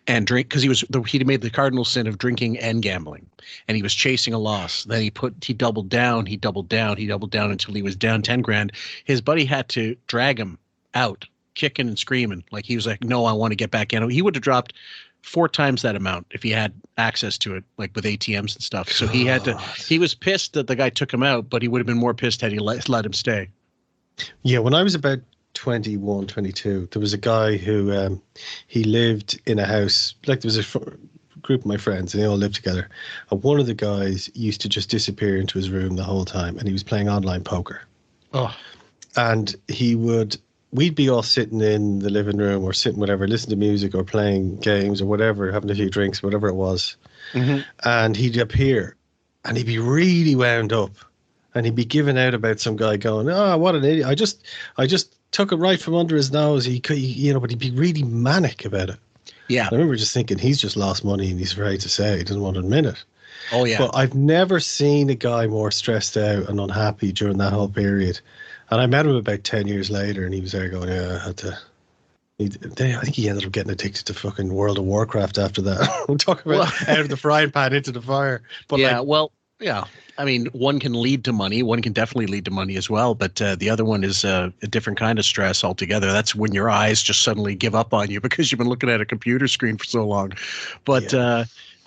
S1: and drink, because he made the cardinal sin of drinking and gambling, and he was chasing a loss. Then he doubled down until he was down 10 grand. His buddy had to drag him out, kicking and screaming. Like he was like, no, I want to get back in. He would have dropped 4 times that amount if he had access to it, like with ATMs and stuff. So he was pissed that the guy took him out, but he would have been more pissed had he let him stay.
S13: Yeah. When I was about 21, 22, there was a guy who, he lived in a house, like there was a group of my friends and they all lived together. And one of the guys used to just disappear into his room the whole time, and he was playing online poker. Oh. And we'd be all sitting in the living room or sitting whatever, listening to music or playing games or whatever, having a few drinks, whatever it was. Mm-hmm. And he'd appear and he'd be really wound up and he'd be giving out about some guy going, oh, what an idiot. I just took it right from under his nose. But he'd be really manic about it.
S1: Yeah.
S13: I remember just thinking he's just lost money and he's afraid to say, he doesn't want to admit it.
S1: Oh, yeah.
S13: But I've never seen a guy more stressed out and unhappy during that whole period. And I met him about 10 years later, and he was there going, yeah, I had to. I think he ended up getting addicted to fucking World of Warcraft after that. We're talking about out of the frying pan into the fire. But
S1: yeah. I mean, one can lead to money. One can definitely lead to money as well. But the other one is a different kind of stress altogether. That's when your eyes just suddenly give up on you because you've been looking at a computer screen for so long. But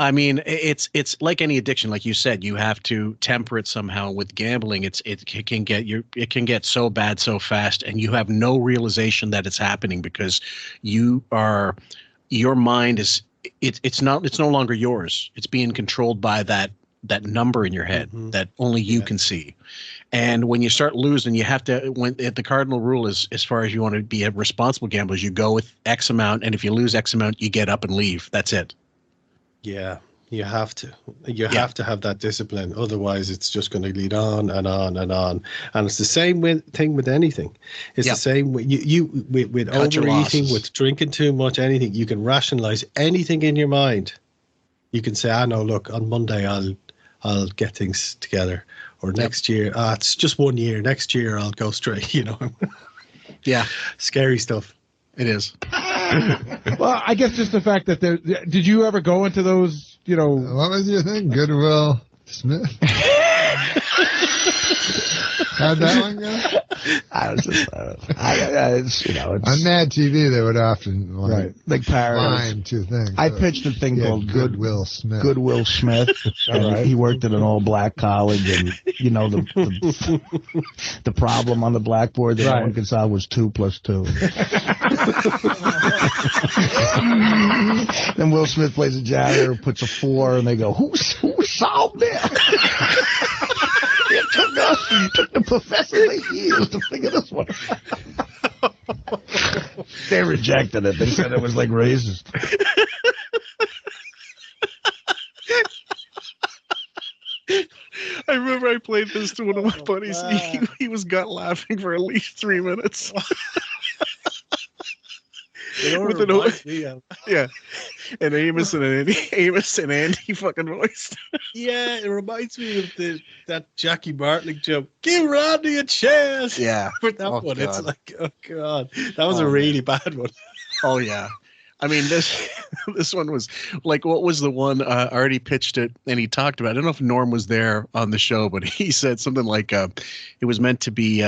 S1: I mean, it's like any addiction, like you said, you have to temper it somehow. With gambling, it can get so bad so fast, and you have no realization that it's happening because your mind is it's no longer yours. It's being controlled by that number in your head that only you can see. And when you start losing, you have to, the cardinal rule is, as far as you want to be a responsible gambler, you go with X amount, and if you lose X amount, you get up and leave. That's it.
S13: Yeah, you have to. You have to have that discipline. Otherwise, it's just going to lead on and on and on. And it's the same thing with anything. It's the same with with overeating, with drinking too much, anything. You can rationalize anything in your mind. You can say, no, look, on Monday I'll get things together. Or next year, it's just 1 year. Next year I'll go straight,
S1: Yeah.
S13: Scary stuff.
S1: It is.
S15: Well, I guess just the fact that did you ever go into those,
S16: What was your thing? Goodwill Smith? How'd that one go?
S17: I was just,
S16: on Mad TV, they would often
S17: like
S16: line 2 things.
S17: I pitched a thing called
S16: Goodwill Smith.
S17: Goodwill Smith, and he worked at an all-black college, and the problem on the blackboard that no one could solve was 2 + 2. Then Will Smith plays a janitor, puts a 4, and they go, who solved that? It took the professor 8 years to figure this one out. They rejected it. They said it was like racist.
S1: I remember I played this to one of my buddies. He was gut laughing for at least 3 minutes. With an Amos and Andy fucking voice.
S13: Yeah, it reminds me of that Jackie Bartling joke. Give Rodney a chance.
S1: Yeah,
S13: but that one, God. It's like, oh god, that was a really bad one.
S1: Oh yeah, I mean this one was like, what was the one? Artie pitched it and he talked about it. I don't know if Norm was there on the show, but he said something like it was meant to be.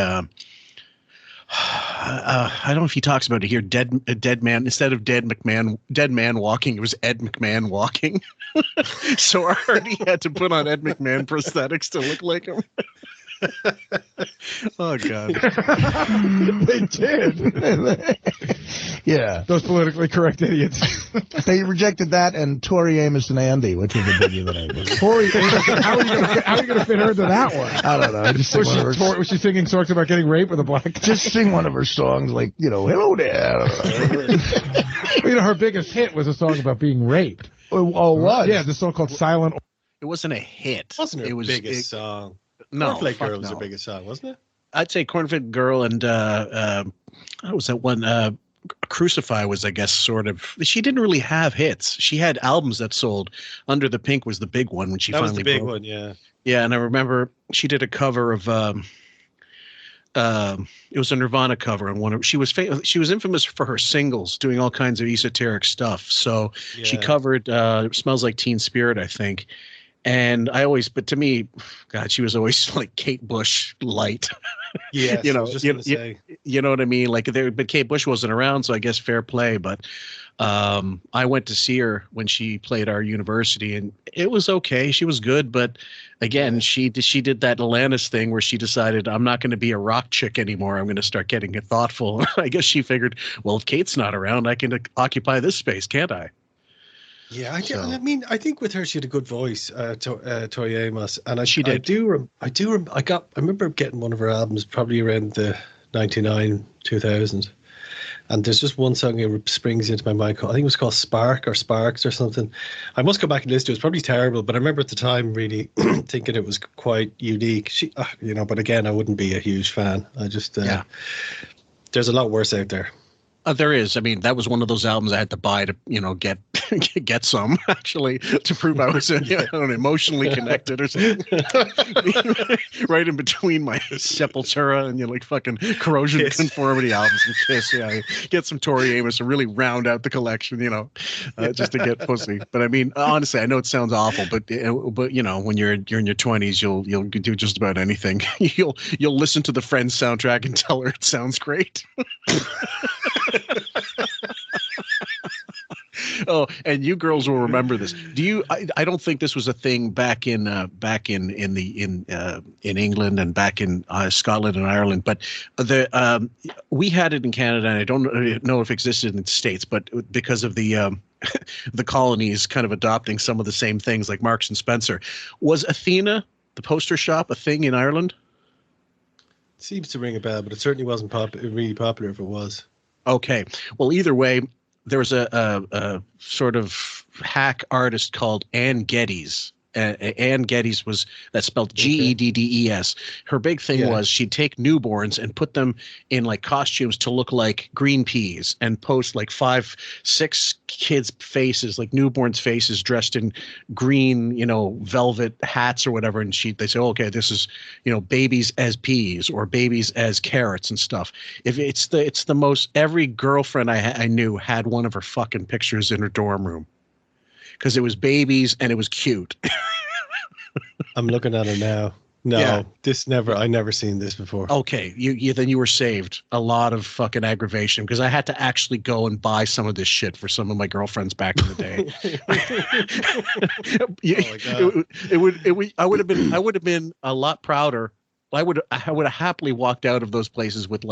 S1: I don't know if he talks about it here. Dead man, instead of dead man walking, it was Ed McMahon walking. So Artie had to put on Ed McMahon prosthetics to look like him. Oh God.
S17: They did. Yeah,
S15: those politically correct idiots.
S17: They rejected that and Tori Amos and Andy, which was the biggie that I did.
S15: Tori Amos, how are you going to fit her into that one?
S17: I don't know. Just
S15: was she singing songs about getting raped with a black guy?
S17: Just sing one of her songs, like, hello there.
S15: Her biggest hit was a song about being raped.
S17: Oh, what?
S15: Yeah, the song called Silent.
S1: It wasn't a hit.
S13: Wasn't her biggest song.
S1: No,
S13: Cornflake Girl was her biggest song, wasn't it?
S1: I'd say Cornflake Girl and what was that one? Crucify was, I guess, sort of. She didn't really have hits. She had albums that sold. Under the Pink was the big one when she finally.
S13: That was the big
S1: broke.
S13: one, yeah.
S1: Yeah, and I remember she did a cover of. It was a Nirvana cover, and she was infamous for her singles, doing all kinds of esoteric stuff. So she covered "Smells Like Teen Spirit," I think. And but to me, God, she was always like Kate Bush light.
S13: Yeah,
S1: you know what I mean? But Kate Bush wasn't around, so I guess fair play. But I went to see her when she played our university, and it was okay. She was good, but again, she did that Alanis thing where she decided, I'm not going to be a rock chick anymore. I'm going to start getting thoughtful. I guess she figured, well, if Kate's not around, I can occupy this space, can't I?
S13: Yeah, I think with her she had a good voice, Tori Amos, and
S1: she did.
S13: I remember getting one of her albums probably around the 99, 2000, and there's just one song that springs into my mind. I think it was called Spark or Sparks or something. I must go back and listen to it. It's probably terrible, but I remember at the time really thinking it was quite unique. She, but again, I wouldn't be a huge fan. I just there's a lot worse out there.
S1: There is. I mean, that was one of those albums I had to buy to, get some actually to prove I was emotionally connected or something. Right in between my Sepultura and fucking Corrosion of Conformity albums and Kiss. Yeah, get some Tori Amos to really round out the collection. Just to get pussy. But I mean, honestly, I know it sounds awful, but when you're in your 20s, you'll do just about anything. You'll listen to the Friends soundtrack and tell her it sounds great. Oh, and you girls will remember this. Do you? I don't think this was a thing back in England and back in Scotland and Ireland, but we had it in Canada, and I don't know if it existed in the States, but because of the colonies kind of adopting some of the same things like Marks and Spencer, was Athena, the poster shop, a thing in Ireland?
S13: It seems to ring a bell, but it certainly wasn't really popular if it was.
S1: Okay. Well, either way, there was a sort of hack artist called Ann Geddes. Ann Geddes that's spelled Geddes. Her big thing was she'd take newborns and put them in costumes to look like green peas and post 5-6 kids' faces, newborns' faces dressed in green, velvet hats or whatever. And they say, okay, this is, babies as peas or babies as carrots and stuff. If it's the most, every girlfriend I knew had one of her fucking pictures in her dorm room. Because it was babies and it was cute.
S13: I'm looking at it now. No, I never seen this before.
S1: Okay, then you were saved a lot of fucking aggravation because I had to actually go and buy some of this shit for some of my girlfriends back in the day. I would have been a lot prouder. I would have happily walked out of those places with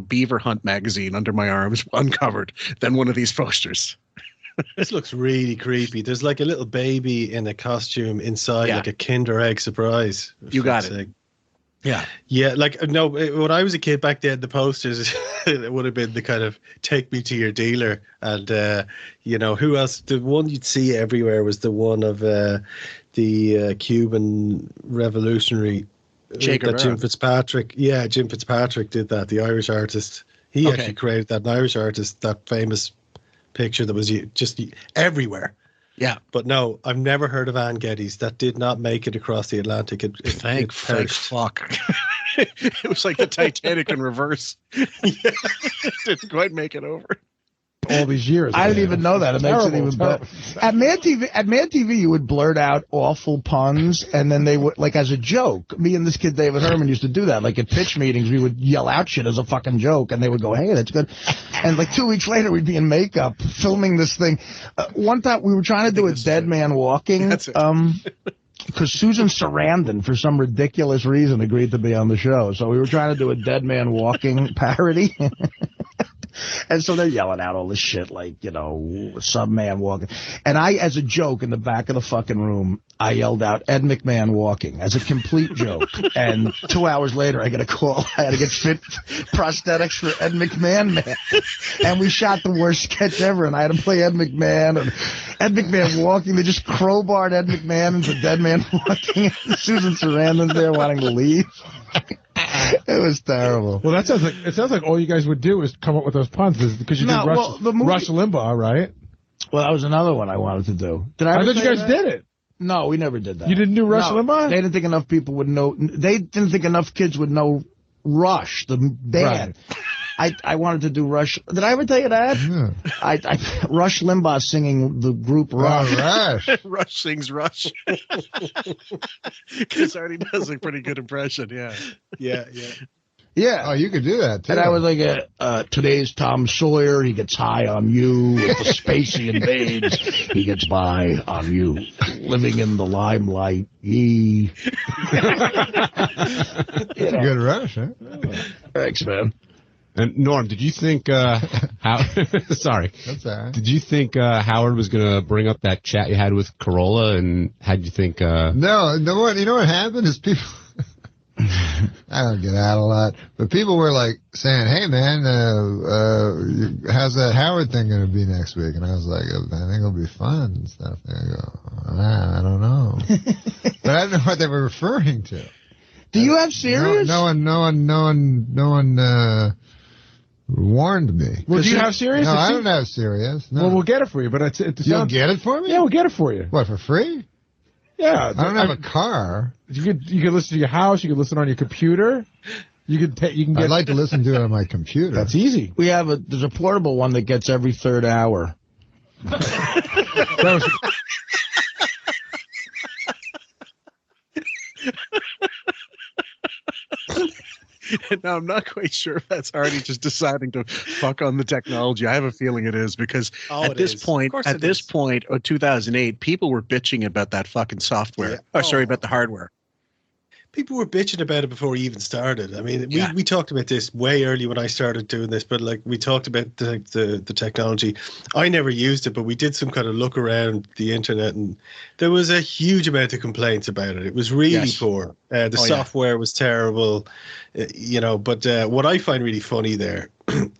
S1: Beaver Hunt magazine under my arms, uncovered, than one of these posters.
S13: This looks really creepy. There's a little baby in a costume inside a Kinder Egg surprise.
S1: You got it. Yeah.
S13: Yeah, no, when I was a kid back then, the posters, it would have been the kind of take me to your dealer. And, who else? The one you'd see everywhere was the one of the Cuban revolutionary. Jim Fitzpatrick. Yeah, Jim Fitzpatrick did that, the Irish artist. He actually created that, an Irish artist, that famous picture that was just everywhere.
S1: Yeah.
S13: But no, I've never heard of Ann Geddes. That did not make it across the Atlantic.
S1: Thank fuck. It was like the Titanic in reverse. Didn't quite make it over.
S15: all these years.
S17: I didn't even know that. It makes it even better. At Man TV, you would blurt out awful puns, and then they would, like, as a joke. Me and this kid David Herman used to do that. Like at pitch meetings, we would yell out shit as a fucking joke, and they would go, "Hey, that's good." And like 2 weeks later, we'd be in makeup filming this thing. One time, we were trying to do a Dead Man Walking. Because Susan Sarandon, for some ridiculous reason, agreed to be on the show. So we were trying to do a Dead Man Walking parody. And so they're yelling out all this shit like, some man walking. And I, as a joke, in the back of the fucking room, I yelled out Ed McMahon walking as a complete joke. And 2 hours later, I get a call. I had to get fit prosthetics for Ed McMahon, man. And we shot the worst sketch ever. And I had to play Ed McMahon. And Ed McMahon walking. They just crowbarred Ed McMahon into Dead Man Walking. Susan Sarandon's there wanting to leave. It was terrible.
S15: Well, it sounds like all you guys would do is come up with those puns because you did Rush Limbaugh, right?
S17: Well, that was another one I wanted to do.
S15: I thought you guys did it.
S17: No, we never did that.
S15: You didn't do Rush Limbaugh?
S17: They didn't think enough people would know. They didn't think enough kids would know Rush, the band. Right. I wanted to do Rush. Did I ever tell you that? Yeah. Rush Limbaugh singing the group Rush.
S16: Rush.
S1: Rush sings Rush. Chris already does a pretty good impression, yeah.
S17: Yeah.
S16: Oh, you could do that, too.
S17: And I was like, today's Tom Sawyer. He gets high on you. If the Spacey invades, he gets by on you. Living in the limelight.
S16: Good Rush, huh?
S17: Thanks, man.
S14: And Norm, did you think sorry.
S16: That's all right.
S14: Did you think Howard was going to bring up that chat you had with Corolla, and how'd you think
S16: No, you know what happened is people I don't get out a lot, but people were like saying, "Hey man, how's that Howard thing going to be next week?" And I was like, "I think it'll be fun and stuff." And I go, "I don't know," but I don't know what they were referring to.
S17: Do you have Sirius?
S16: No one warned me.
S15: Well, do you have Sirius?
S16: No, I don't have Sirius. No.
S15: Well, we'll get it for you, but
S16: You'll get it for me?
S15: Yeah, we'll get it for you.
S16: What, for free?
S15: Yeah.
S16: I don't have a car.
S15: You could listen to your house. You could listen on your computer. You can.
S16: I'd like to listen to it on my computer.
S15: That's easy.
S17: There's a portable one that gets every third hour.
S1: Now, I'm not quite sure if that's already just deciding to fuck on the technology. I have a feeling it is, because at this point, 2008, people were bitching about that fucking software. Yeah. About the hardware.
S13: People were bitching about it before we even started. I mean, we talked about this way early when I started doing this, but like we talked about the technology. I never used it, but we did some kind of look around the internet, and there was a huge amount of complaints about it. It was really poor. The software was terrible, But what I find really funny there,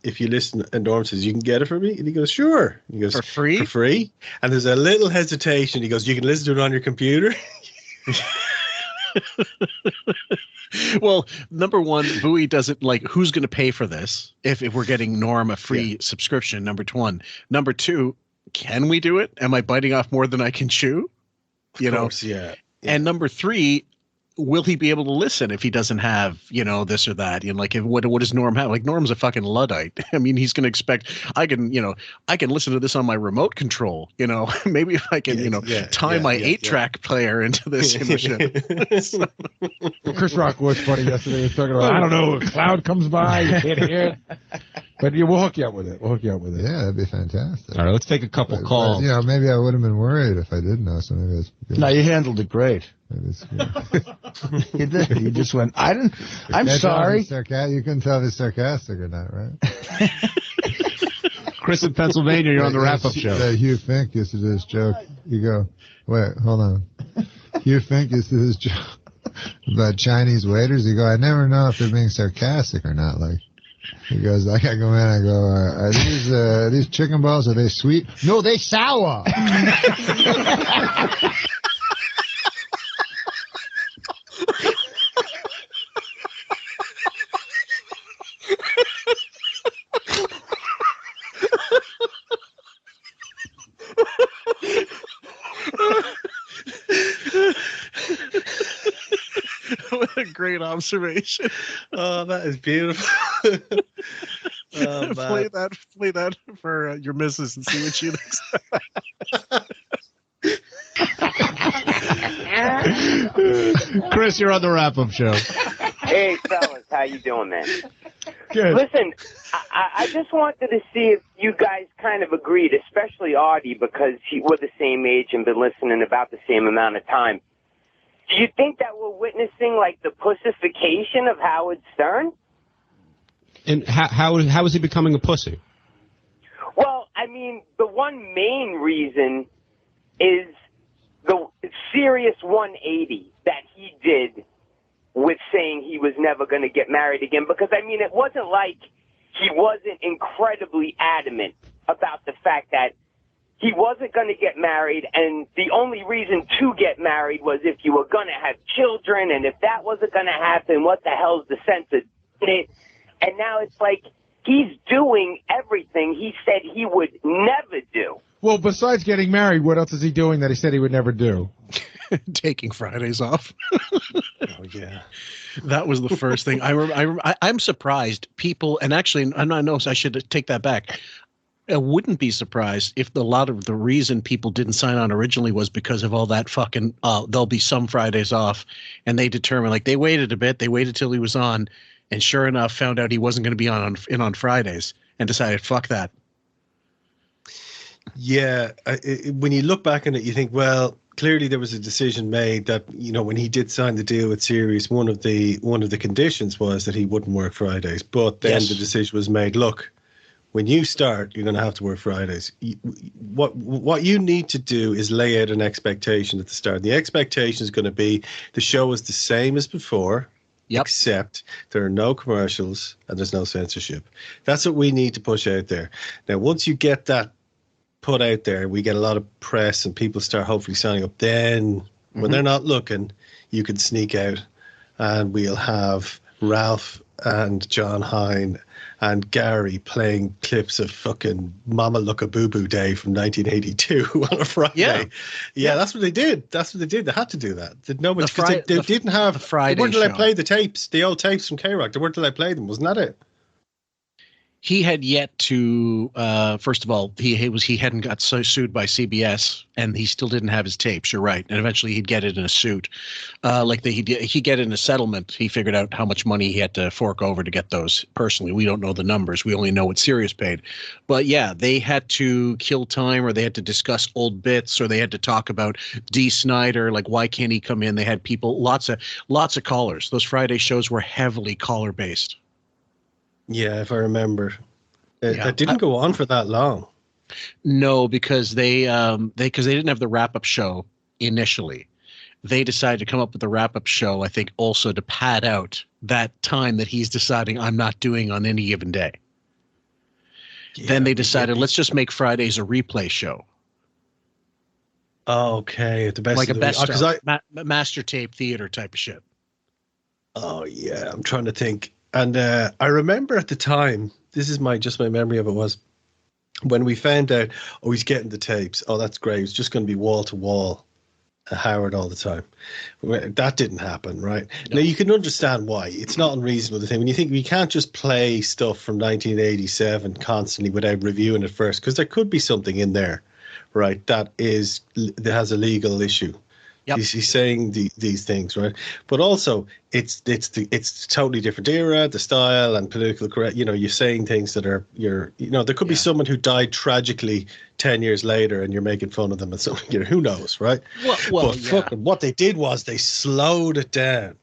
S13: if you listen, and Norm says, "You can get it for me," and he goes, "Sure." He goes, "For free?" For free. And there's a little hesitation. He goes, "You can listen to it on your computer."
S1: Well, number one, Bowie doesn't like, who's going to pay for this if we're getting Norm a free subscription, number one. Number two, can we do it? Am I biting off more than I can chew?
S13: Of course, yeah.
S1: And number three, will he be able to listen if he doesn't have, this or that? What does Norm have? Like, Norm's a fucking Luddite. I mean, he's going to expect, I can listen to this on my remote control, maybe if I can, tie my 8-track player into this.
S15: Chris Rock was funny yesterday. He was talking about, I don't know, a cloud comes by, you can't hear it. But we'll hook you up with it.
S16: Yeah, that'd be fantastic.
S14: All right, let's take a couple calls.
S16: Maybe I would have been worried if I didn't know. So maybe it's good.
S17: No, you handled it great. You did. You just went, I'm sorry.
S16: You couldn't tell if it's sarcastic or not, right?
S14: Chris in Pennsylvania, you're on the wrap-up show.
S16: Hugh Fink used to do this joke. You go, wait, hold on. Hugh Fink used to do this joke about Chinese waiters. You go, I never know if they're being sarcastic or not. Like, he goes, I gotta go in. I go, are these chicken balls, are they sweet? No, they sour.
S1: What a great observation.
S13: Oh, that is beautiful.
S1: Play that for your missus and see what she thinks.
S14: Chris, you're on the wrap-up show.
S18: Hey, fellas, how you doing, man?
S14: Good.
S18: Listen, I just wanted to see if you guys kind of agreed, especially Artie, because we're the same age and been listening about the same amount of time. Do you think that we're witnessing, like, the pussification of Howard Stern?
S14: And how is he becoming a pussy?
S18: Well, I mean, the one main reason is the serious 180 that he did with saying he was never going to get married again. Because, I mean, it wasn't like he wasn't incredibly adamant about the fact that he wasn't going to get married, and the only reason to get married was if you were going to have children, and if that wasn't going to happen, what the hell's the sense of it? And now it's like he's doing everything he said he would never do.
S15: Well, besides getting married, what else is he doing that he said he would never do?
S1: Taking Fridays off. Oh yeah, that was the first thing. I'm surprised people, and actually, I know I should take that back. I wouldn't be surprised if a lot of the reason people didn't sign on originally was because of all that fucking. There'll be some Fridays off, and they determined, like, they waited a bit. They waited till he was on, and sure enough, found out he wasn't going to be on Fridays, and decided, fuck that.
S13: Yeah, when you look back on it, you think, well, clearly there was a decision made that, you know, when he did sign the deal with Sirius, one of the conditions was that he wouldn't work Fridays. But then the decision was made, look, when you start, you're going to have to work Fridays. What you need to do is lay out an expectation at the start. The expectation is going to be the show is the same as before, except there are no commercials and there's no censorship. That's what we need to push out there. Now, once you get that put out there, we get a lot of press and people start hopefully signing up. Then when they're not looking, you can sneak out and we'll have Ralph and John Hine and Gary playing clips of fucking Mama Look a Boo Boo Day from 1982 on a Friday. Yeah, that's what they did. They had to do that. They didn't have the Friday. They weren't allowed to play the tapes, the old tapes from K-Rock. They weren't allowed to play them. Wasn't that it?
S1: He had yet to, first of all, he hadn't got sued by CBS, and he still didn't have his tapes. You're right, and eventually he'd get it in a suit, he'd get it in a settlement. He figured out how much money he had to fork over to get those. Personally, we don't know the numbers. We only know what Sirius paid. But yeah, they had to kill time, or they had to discuss old bits, or they had to talk about Dee Snider, like why can't he come in? They had people, lots of callers. Those Friday shows were heavily caller based.
S13: Yeah, if I remember, that didn't go on for that long.
S1: No, because they didn't have the wrap-up show initially. They decided to come up with the wrap-up show, I think, also to pad out that time that he's deciding I'm not doing on any given day. Yeah, then they decided, let's just make Fridays a replay show.
S13: Okay, the best,
S1: like a best master tape theater type of shit.
S13: Oh yeah, I'm trying to think. And I remember at the time, this is my memory of it, was when we found out, he's getting the tapes. Oh, that's great. It's just going to be wall to wall Howard all the time. That didn't happen, right? No. Now, you can understand why. It's not unreasonable to think. When you think we can't just play stuff from 1987 constantly without reviewing it first, because there could be something in there, right, that has a legal issue. Yep. He's saying these things, right? But also, it's totally different era, the style and political correct. You know, you're saying things that are there could be someone who died tragically 10 years later, and you're making fun of them and something. You know, who knows, right? But fucking what they did was they slowed it down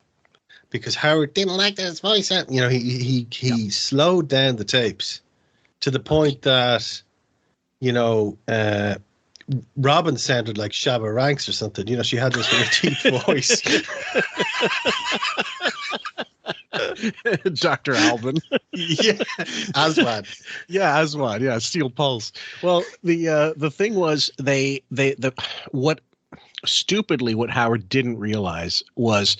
S13: because Howard didn't like his voice. You know, he slowed down the tapes to the point that, you know, Robin sounded like Shabba Ranks or something. You know, she had this very deep voice.
S1: Dr. Alban.
S13: Yeah. Aswad.
S1: Yeah, Aswad. Yeah, Steel Pulse. Well, the thing was what Howard didn't realize was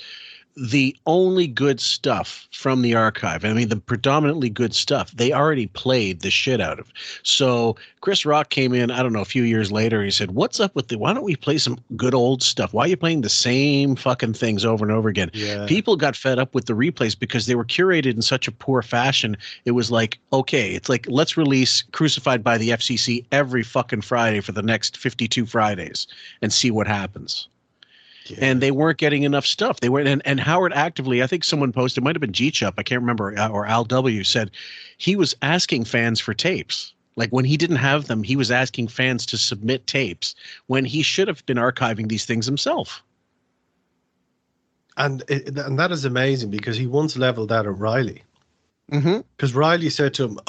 S1: the only good stuff from the archive, I mean, the predominantly good stuff, they already played the shit out of. So Chris Rock came in, I don't know, a few years later. He said, what's up with why don't we play some good old stuff? Why are you playing the same fucking things over and over again?
S13: Yeah.
S1: People got fed up with the replays because they were curated in such a poor fashion. It was like, okay, it's like, let's release Crucified by the FCC every fucking Friday for the next 52 Fridays and see what happens. Yeah. And they weren't getting enough stuff. They weren't, and Howard actively, I think someone posted, it might have been G-Chup, I can't remember, or Al W. said he was asking fans for tapes. Like when he didn't have them, he was asking fans to submit tapes when he should have been archiving these things himself.
S13: And that is amazing because he once leveled that at Riley.
S1: Mm-hmm.
S13: Because Riley said to him,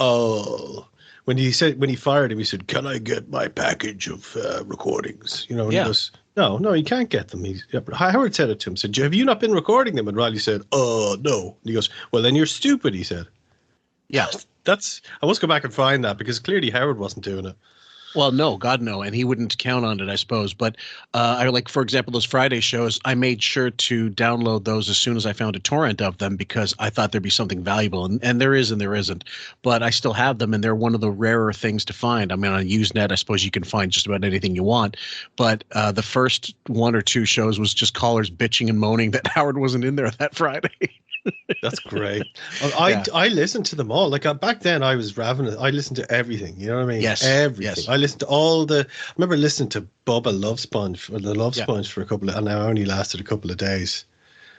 S13: when he fired him, he said, "Can I get my package of recordings?" You know, and he goes, No, you can't get them. Howard said it to him. Said, "Have you not been recording them?" And Riley said, "No." And he goes, "Well, then you're stupid," he said.
S1: Yeah.
S13: I must go back and find that because clearly Howard wasn't doing it.
S1: Well, no, God, no. And he wouldn't count on it, I suppose. But I like, for example, those Friday shows, I made sure to download those as soon as I found a torrent of them because I thought there'd be something valuable. And there is and there isn't. But I still have them, and they're one of the rarer things to find. I mean, on Usenet, I suppose you can find just about anything you want. But the first one or two shows was just callers bitching and moaning that Howard wasn't in there that Friday.
S13: That's great. I listened to them all. Like back then, I was ravenous. I listened to everything. You know what I mean?
S1: Yes.
S13: Everything.
S1: Yes.
S13: I listened to all the. I remember listening to Bubba Love Sponge or the Love Sponge for a couple of, and I only lasted a couple of days.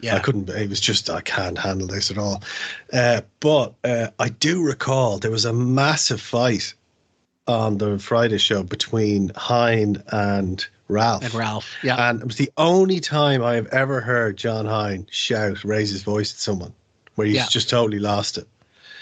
S13: Yeah. I couldn't. It was just I can't handle this at all. But I do recall there was a massive fight on the Friday show between Hine and Ralph.
S1: Yeah.
S13: And it was the only time I have ever heard John Hine raise his voice at someone where he's just totally lost it.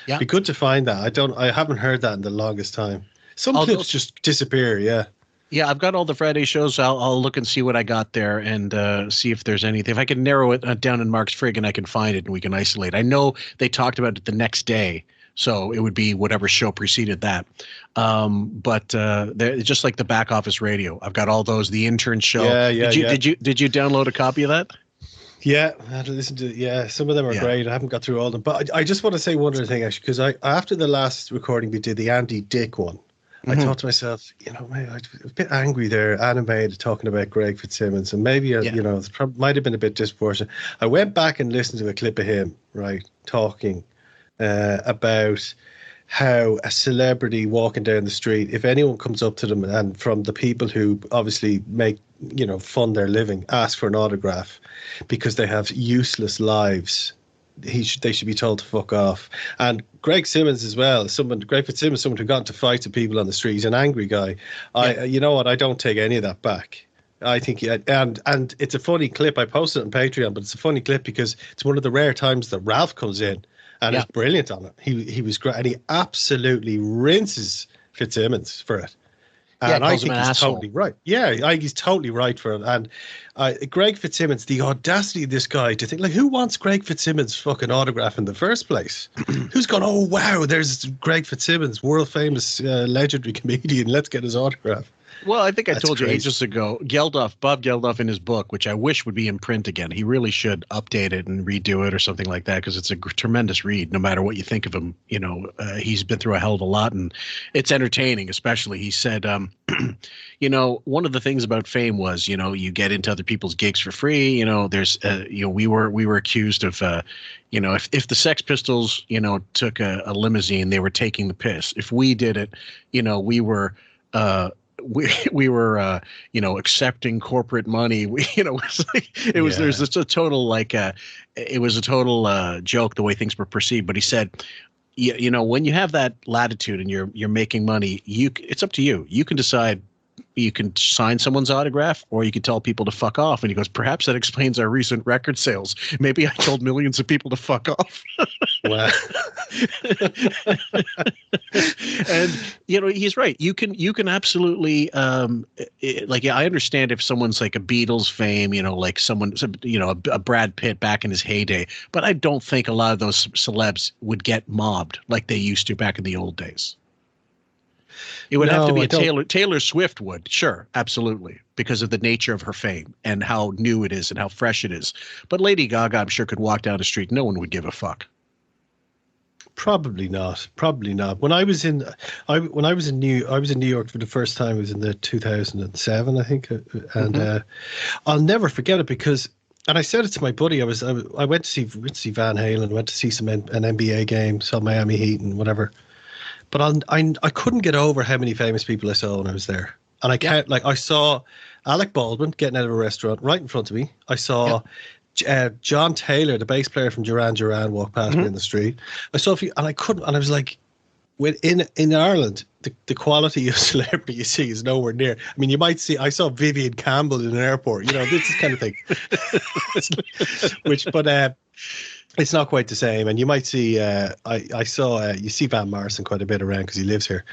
S13: Yeah. Be good to find that. I haven't heard that in the longest time. Some clips just disappear, yeah.
S1: Yeah, I've got all the Friday shows. I'll look and see what I got there and see if there's anything. If I can narrow it down in Mark's Frig and I can find it and we can isolate. I know they talked about it the next day. So it would be whatever show preceded that. But just like the Back Office Radio, I've got all those. The Intern Show. Did you download a copy of that?
S13: Yeah, I had to listen to it. Yeah, some of them are great. I haven't got through all of them. But I just want to say one other thing, actually, because after the last recording we did, the Andy Dick one, I thought to myself, maybe I was a bit angry there, animated, talking about Greg Fitzsimmons, and maybe, it might have been a bit disproportionate. I went back and listened to a clip of him, right, talking about how a celebrity walking down the street, if anyone comes up to them and from the people who obviously make, fund their living, ask for an autograph because they have useless lives, they should be told to fuck off. And Greg Simmons as well, Greg Fitzsimmons, someone who got into fights with people on the street, he's an angry guy. You know what? I don't take any of that back. I think, and it's a funny clip. I posted it on Patreon, but it's a funny clip because it's one of the rare times that Ralph comes in. And it's brilliant on it. He was great, and he absolutely rinses Fitzsimmons for it. And I think he's totally right. Yeah, I think he's totally right for it. And Greg Fitzsimmons, the audacity of this guy to think, like, who wants Greg Fitzsimmons' fucking autograph in the first place? Who's gone, oh, wow, there's Greg Fitzsimmons, world famous legendary comedian. Let's get his autograph.
S1: Well, I think I told you ages ago, Bob Geldof in his book, which I wish would be in print again. He really should update it and redo it or something like that because it's a tremendous read no matter what you think of him. He's been through a hell of a lot and it's entertaining, especially. He said, one of the things about fame was, you get into other people's gigs for free. We were accused of, if the Sex Pistols, took a limousine, they were taking the piss. If we did it, we were we were accepting corporate money. There's just a total it was a total joke the way things were perceived. But he said, when you have that latitude and you're making money, it's up to you. You can decide. You can sign someone's autograph or you can tell people to fuck off. And he goes, perhaps that explains our recent record sales. Maybe I told millions of people to fuck off.
S13: Wow.
S1: And, he's right. You can absolutely, I understand if someone's like a Beatles fame, like someone, a Brad Pitt back in his heyday, but I don't think a lot of those celebs would get mobbed like they used to back in the old days. It would have to
S13: No,
S1: be
S13: I
S1: a
S13: don't-
S1: Taylor Swift would, sure, absolutely, because of the nature of her fame and how new it is and how fresh it is. But Lady Gaga, I'm sure, could walk down the street. No one would give a fuck.
S13: Probably not. Probably not. When I was in New York for the first time. It was in the 2007, I think, and I'll never forget it because. And I said it to my buddy. I went to see Van Halen, went to see an NBA game, saw Miami Heat and whatever. But I couldn't get over how many famous people I saw when I was there. And I can't I saw Alec Baldwin getting out of a restaurant right in front of me. I saw John Taylor, the bass player from Duran Duran, walk past me in the street. I saw a few, and I couldn't. And I was like, in Ireland, the quality of celebrity you see is nowhere near. I mean, you might see. I saw Vivian Campbell in an airport. This kind of thing. It's not quite the same. And you might see. I saw. You see Van Morrison quite a bit around because he lives here.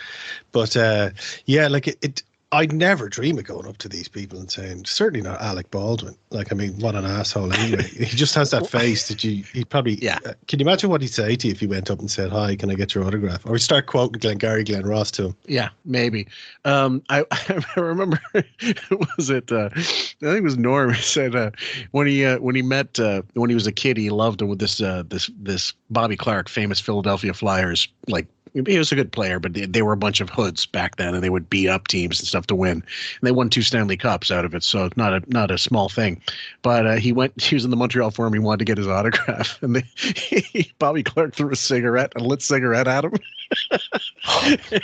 S13: But I'd never dream of going up to these people and saying, certainly not Alec Baldwin. Like, I mean, what an asshole anyway. He just has that face that he'd probably, can you imagine what he'd say to you if he went up and said, hi, can I get your autograph? Or he'd start quoting Glen Ross to him.
S1: Yeah, maybe. I remember, was it, I think it was Norm who said when he met, when he was a kid, he loved him with this Bobby Clark, famous Philadelphia Flyers, like, he was a good player, but they were a bunch of hoods back then, and they would beat up teams and stuff to win. And they won 2 Stanley Cups out of it, so not a small thing. But he was in the Montreal Forum. He wanted to get his autograph, and Bobby Clark threw a lit cigarette at him.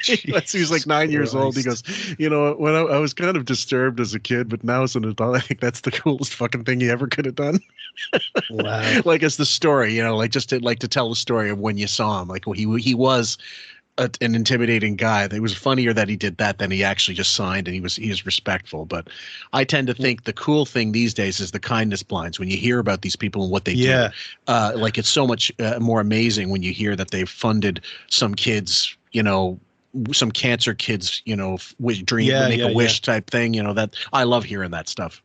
S1: He was like 9 years old. He goes, when I was kind of disturbed as a kid, but now as an adult, I think that's the coolest fucking thing he ever could have done.
S13: Wow.
S1: Like, as the story, like just to tell the story of when you saw him. Like, he was an intimidating guy. It was funnier that he did that than he actually just signed, and he was respectful. But I tend to think the cool thing these days is the kindness blinds. When you hear about these people and what they do, like, it's so much more amazing when you hear that they've funded some kids, some cancer kids, make a wish type thing. That I love hearing that stuff.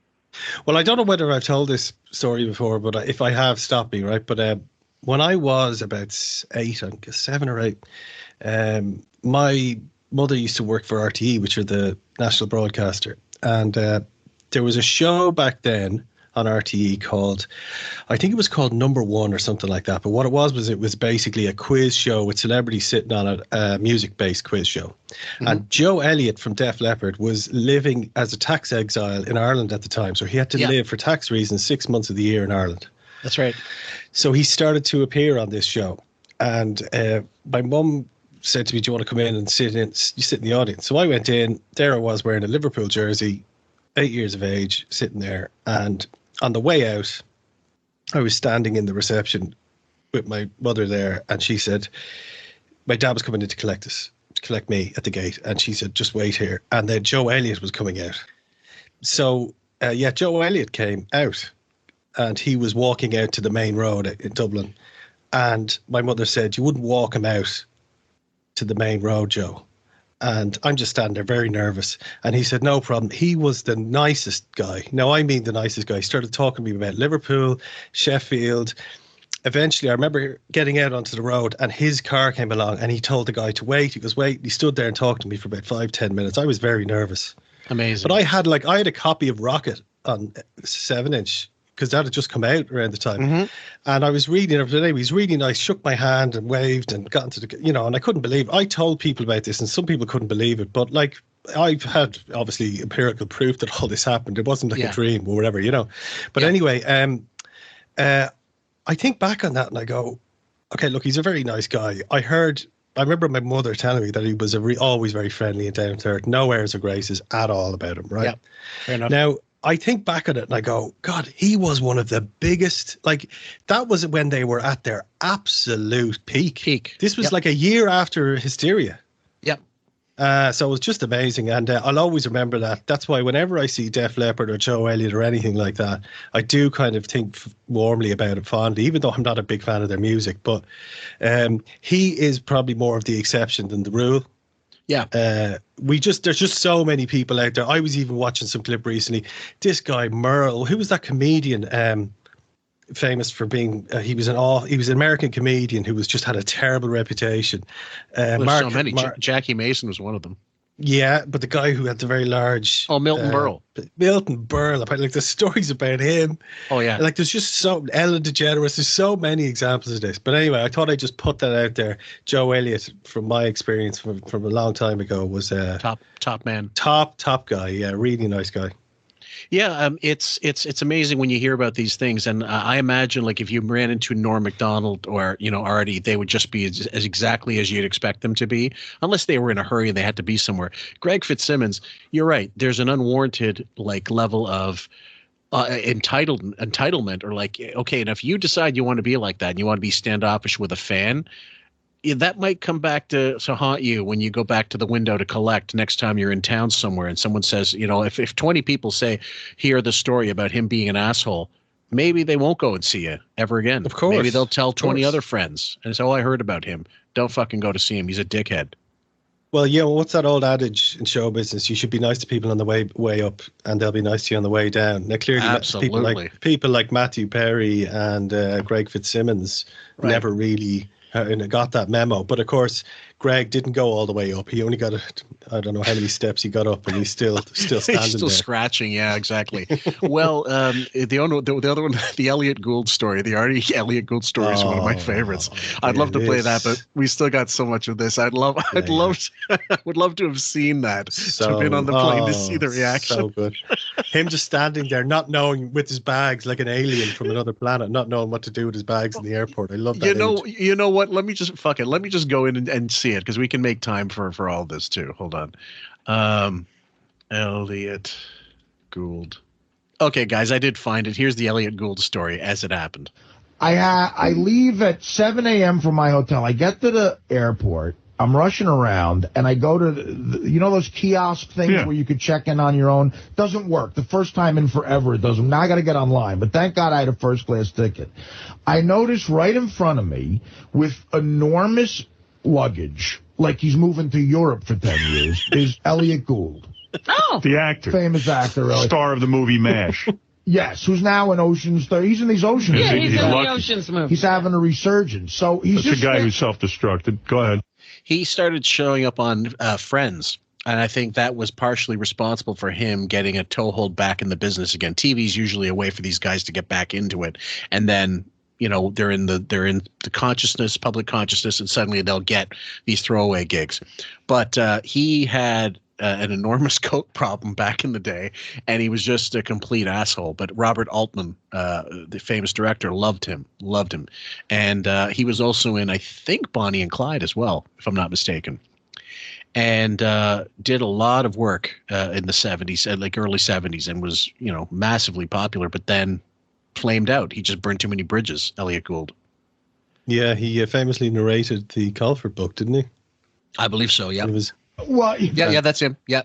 S13: Well, I don't know whether I've told this story before, but if I have, stop me, right? But when I was about 8, I guess 7 or 8, my mother used to work for RTE, which are the national broadcaster. And there was a show back then on RTE called, I think it was called Number One or something like that. But what it was basically a quiz show with celebrities sitting on it, a music-based quiz show. Mm-hmm. And Joe Elliott from Def Leppard was living as a tax exile in Ireland at the time. So he had to live for tax reasons 6 months of the year in Ireland.
S1: That's right.
S13: So he started to appear on this show. And my mum said to me, do you want to come in and sit in the audience? So I went in. There I was wearing a Liverpool jersey, 8 years of age, sitting there. And on the way out, I was standing in the reception with my mother there, and she said, my dad was coming in to collect me at the gate, and she said, just wait here. And then Joe Elliott was coming out. So, Joe Elliott came out, and he was walking out to the main road in Dublin. And my mother said, you wouldn't walk him out to the main road, Joe. And I'm just standing there very nervous. And he said, no problem. He was the nicest guy. No, I mean the nicest guy. He started talking to me about Liverpool, Sheffield. Eventually, I remember getting out onto the road and his car came along and he told the guy to wait. He goes, wait. He stood there and talked to me for about 5-10 minutes. I was very nervous.
S1: Amazing.
S13: But I had a copy of Rocket on 7-inch because that had just come out around the time. Mm-hmm. And I was reading it today. He was really nice, shook my hand and waved and got into the, and I couldn't believe it. I told people about this and some people couldn't believe it. But I've had obviously empirical proof that all this happened. It wasn't a dream or whatever, But anyway, I think back on that and I go, okay, look, he's a very nice guy. I remember my mother telling me that he was always very friendly and down to earth, no airs or graces at all about him, right?
S1: Yeah, fair enough.
S13: Now, I think back on it and I go, God, he was one of the biggest, that was when they were at their absolute peak. This was like a year after Hysteria.
S1: Yep.
S13: So it was just amazing. And I'll always remember that. That's why whenever I see Def Leppard or Joe Elliott or anything like that, I do kind of think warmly about it fondly, even though I'm not a big fan of their music. But he is probably more of the exception than the rule.
S1: Yeah.
S13: There's just so many people out there. I was even watching some clip recently. This guy Merle, who was that comedian, famous for being he was an American comedian who was just had a terrible reputation.
S1: So many. Jackie Mason was one of them.
S13: Yeah, but the guy who had the very large...
S1: Oh, Milton Berle.
S13: Milton Berle. Like, the stories about him.
S1: Oh, yeah.
S13: Like, there's just so... Ellen DeGeneres, there's so many examples of this. But anyway, I thought I'd just put that out there. Joe Elliott, from my experience from a long time ago, was...
S1: top man.
S13: Top guy, yeah. Really nice guy.
S1: Yeah, it's amazing when you hear about these things, and I imagine like if you ran into Norm Macdonald or Artie, they would just be as exactly as you'd expect them to be, unless they were in a hurry and they had to be somewhere. Greg Fitzsimmons, you're right. There's an unwarranted like level of entitlement, or like, okay, and if you decide you want to be like that and you want to be standoffish with a fan, that might come back to haunt you when you go back to the window to collect next time you're in town somewhere and someone says, if 20 people hear the story about him being an asshole, maybe they won't go and see you ever again.
S13: Of course.
S1: Maybe they'll tell 20 other friends and say, oh, I heard about him. Don't fucking go to see him. He's a dickhead.
S13: Well, yeah, what's that old adage in show business? You should be nice to people on the way up, and they'll be nice to you on the way down. Now, clearly,
S1: absolutely,
S13: people like Matthew Perry and Greg Fitzsimmons never really got that memo. But of course, Greg didn't go all the way up. He only got I don't know how many steps he got up, and he's still standing
S1: he's still
S13: there.
S1: Scratching. Yeah, exactly. Well, the other one, the Elliott Gould story, the Elliott Gould story is one of my favorites. I'd love to play that, but we still got so much of this. Would love to have seen that. To have been on the plane to see the reaction.
S13: So good. Him just standing there, not knowing, with his bags like an alien from another planet, not knowing what to do with his bags in the airport. I love that.
S1: You know what? Let me just go in and see it, because we can make time for all this too. Hold on. Elliott Gould. Okay, guys, I did find it. Here's the Elliott Gould story as it happened.
S17: I leave at 7 a.m. from my hotel. I get to the airport. I'm rushing around, and I go to those kiosk things where you could check in on your own. Doesn't work. The first time in forever it doesn't. Now I got to get online, but thank God I had a first-class ticket. I notice right in front of me with enormous luggage, like he's moving to Europe for 10 years, is Elliott Gould.
S3: Oh, the actor,
S17: famous actor, really.
S3: Star of the movie MASH.
S17: Yes, who's now in Ocean's. He's in these Oceans.
S5: Yeah, he's in the Oceans movie.
S17: He's having a resurgence. So he's
S3: That's a guy who's self-destructed. Go ahead.
S1: He started showing up on Friends, and I think that was partially responsible for him getting a toehold back in the business again. TV's usually a way for these guys to get back into it, and then they're in the consciousness, public consciousness, and suddenly they'll get these throwaway gigs. But he had an enormous coke problem back in the day, and he was just a complete asshole. But Robert Altman, the famous director, loved him. And he was also in, I think, Bonnie and Clyde as well, if I'm not mistaken. And did a lot of work in the 70s, like early 70s, and was, massively popular, but then flamed out. He just burned too many bridges, Elliott Gould.
S13: Yeah, he famously narrated the Colford book, didn't he?
S1: I believe so, yeah.
S17: Well,
S1: yeah, that's him. Yeah.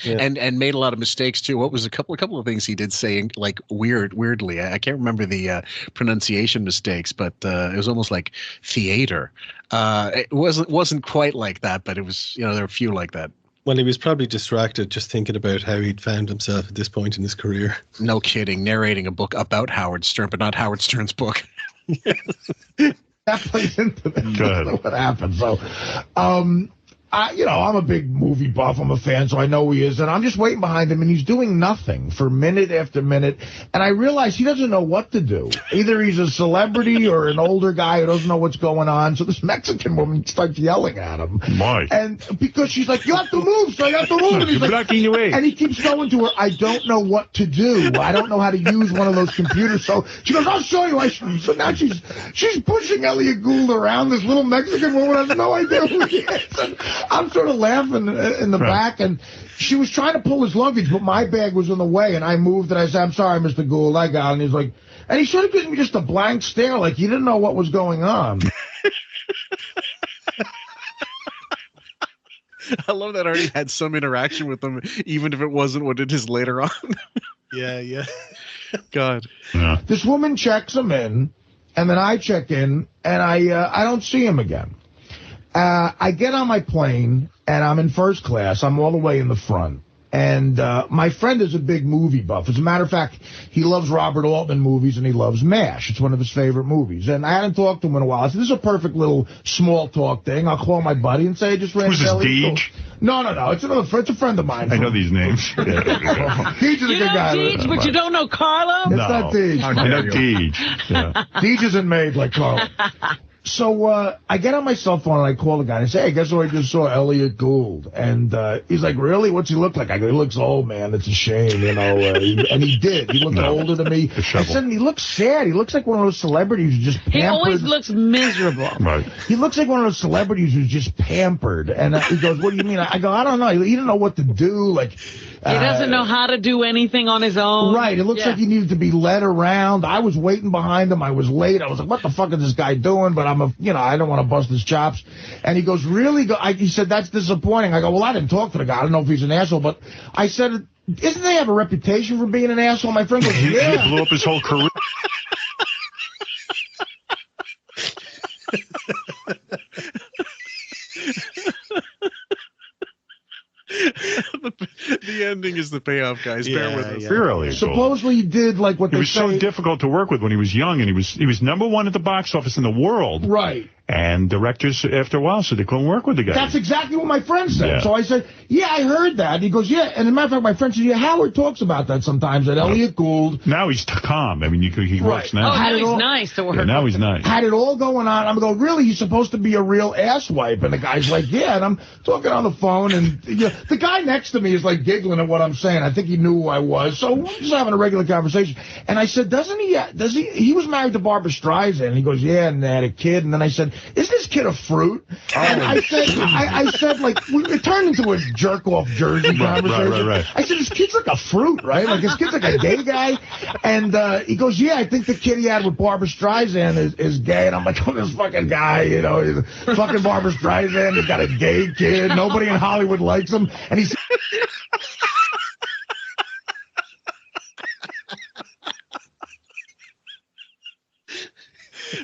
S1: and made a lot of mistakes too. What was a couple of things he did saying like weirdly? I can't remember the pronunciation mistakes, but it was almost like theater. It wasn't quite like that, but it was. There were a few like that.
S13: Well, he was probably distracted just thinking about how he'd found himself at this point in his career.
S1: No kidding. Narrating a book about Howard Stern, but not Howard Stern's book.
S17: That plays into this. What happened. So, I'm a big movie buff. I'm a fan, so I know who he is. And I'm just waiting behind him, and he's doing nothing for minute after minute. And I realize he doesn't know what to do. Either he's a celebrity or an older guy who doesn't know what's going on. So this Mexican woman starts yelling at him.
S3: Why?
S17: And because she's like, you have to move, so you have to move. And he's
S3: like, blocking your way.
S17: And he keeps going to her, I don't know what to do. I don't know how to use one of those computers. So she goes, I'll show you. So now she's pushing Elliott Gould around. This little Mexican woman has no idea who he is. And I'm sort of laughing in the back, and she was trying to pull his luggage, but my bag was in the way, and I moved, and I said, I'm sorry, Mr. Gould, I got it. And he's like, and he sort of gives me just a blank stare, like he didn't know what was going on.
S1: I love that Artie had some interaction with him, even if it wasn't what it is later on.
S13: Yeah.
S1: God.
S3: Yeah.
S17: This woman checks him in, and then I check in, and I don't see him again. I get on my plane, and I'm in first class. I'm all the way in the front. And my friend is a big movie buff. As a matter of fact, he loves Robert Altman movies, and he loves MASH. It's one of his favorite movies. And I hadn't talked to him in a while. I said, this is a perfect little small talk thing. I'll call my buddy and say, I just ran
S7: Who's this, Deej?
S17: No. It's a friend of mine.
S7: I know these names.
S17: Deej is a good guy.
S5: Deej, but you don't know Carlo?
S17: It's not Deej.
S7: I know Deej. Yeah.
S17: Deej isn't made like Carlo. So I get on my cell phone and I call the guy and I say, hey, guess what I just saw? Elliott Gould. And he's like, really? What's he look like? I go, he looks old, man. It's a shame, you know. And he did. He looked older than me. I said, and he looks sad. He looks like one of those celebrities who's just pampered.
S5: He always looks miserable.
S7: Right.
S17: He looks like one of those celebrities who's just pampered. And he goes, what do you mean? I go, I don't know. He didn't know what to do. Like,
S5: he doesn't know how to do anything on his own.
S17: Right. It looks like he needed to be led around. I was waiting behind him. I was late. I was like, what the fuck is this guy doing? But I don't want to bust his chops. And he goes, really? He said, that's disappointing. I go, well, I didn't talk to the guy. I don't know if he's an asshole. But I said, isn't they have a reputation for being an asshole? My friend goes, yeah.
S7: He blew up his whole career.
S1: The ending is the payoff, guys. Bear with us.
S7: Really?
S17: Supposedly he did like what
S7: he
S17: they
S7: was so difficult to work with when he was young, and he was number one at the box office in the world.
S17: Right.
S7: And directors, after a while, said they couldn't work with the guy.
S17: That's exactly what my friend said.
S7: Yeah.
S17: So I said, yeah, I heard that. And he goes, yeah. And as a matter of fact, my friend said, yeah, Howard talks about that sometimes at Elliott Gould.
S7: Now he's calm. I mean, he works now.
S5: Oh, now he's nice to work with.
S7: Yeah, now he's nice.
S17: Had it all going on. I'm going, really? He's supposed to be a real asswipe? And the guy's like, yeah. And I'm talking on the phone, and the guy next to me is like giggling at what I'm saying. I think he knew who I was. So we're just having a regular conversation. And I said, does he was married to Barbara Streisand. And he goes, yeah, and they had a kid. And then I said, is this kid a fruit? And I said, like, it turned into a jerk-off Jersey conversation.
S7: Right.
S17: I said, this kid's like a fruit, right? Like, this kid's like a gay guy. And he goes, yeah, I think the kid he had with Barbara Streisand is gay. And I'm like, oh, this fucking guy, fucking Barbara Streisand, he's got a gay kid. Nobody in Hollywood likes him. And he's...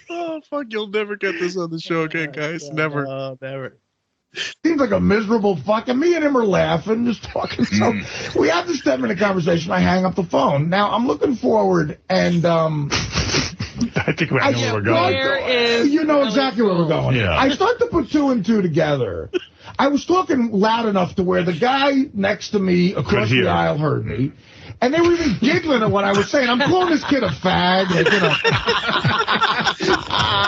S1: Oh, fuck, you'll never get this on the show again, guys. Never.
S13: Never.
S17: Seems like a miserable fuck, and me and him are laughing, just talking. So we have this 10-minute conversation. I hang up the phone. Now I'm looking forward, and
S7: I think I know where we're going.
S17: You know exactly where we're going.
S7: Yeah.
S17: I start to put two and two together. I was talking loud enough to where the guy next to me across the aisle heard me. And they were even giggling at what I was saying. I'm calling this kid a fag,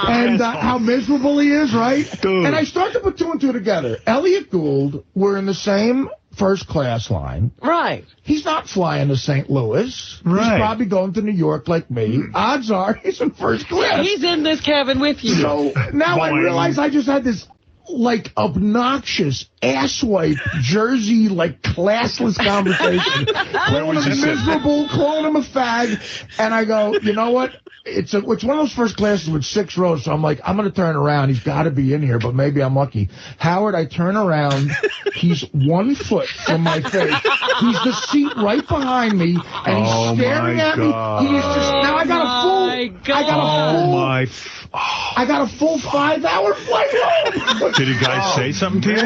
S17: and how miserable he is, right?
S7: Dude.
S17: And I start to put two and two together. Elliott Gould, we're in the same first class line.
S5: Right.
S17: He's not flying to St. Louis.
S7: Right.
S17: He's probably going to New York like me. Odds are he's in first class.
S5: He's in this cabin with you.
S17: So now I realize I just had this like obnoxious asswipe Jersey like classless conversation. Calling him miserable, calling him a fag, and I go, you know what? It's one of those first classes with 6 rows, so I'm like, I'm going to turn around. He's got to be in here, but maybe I'm lucky. Howard, I turn around. He's 1 foot from my face. He's the seat right behind me, and he's staring at me. He is just, now I got a full 5-hour flight home.
S7: Did the guy say something to you?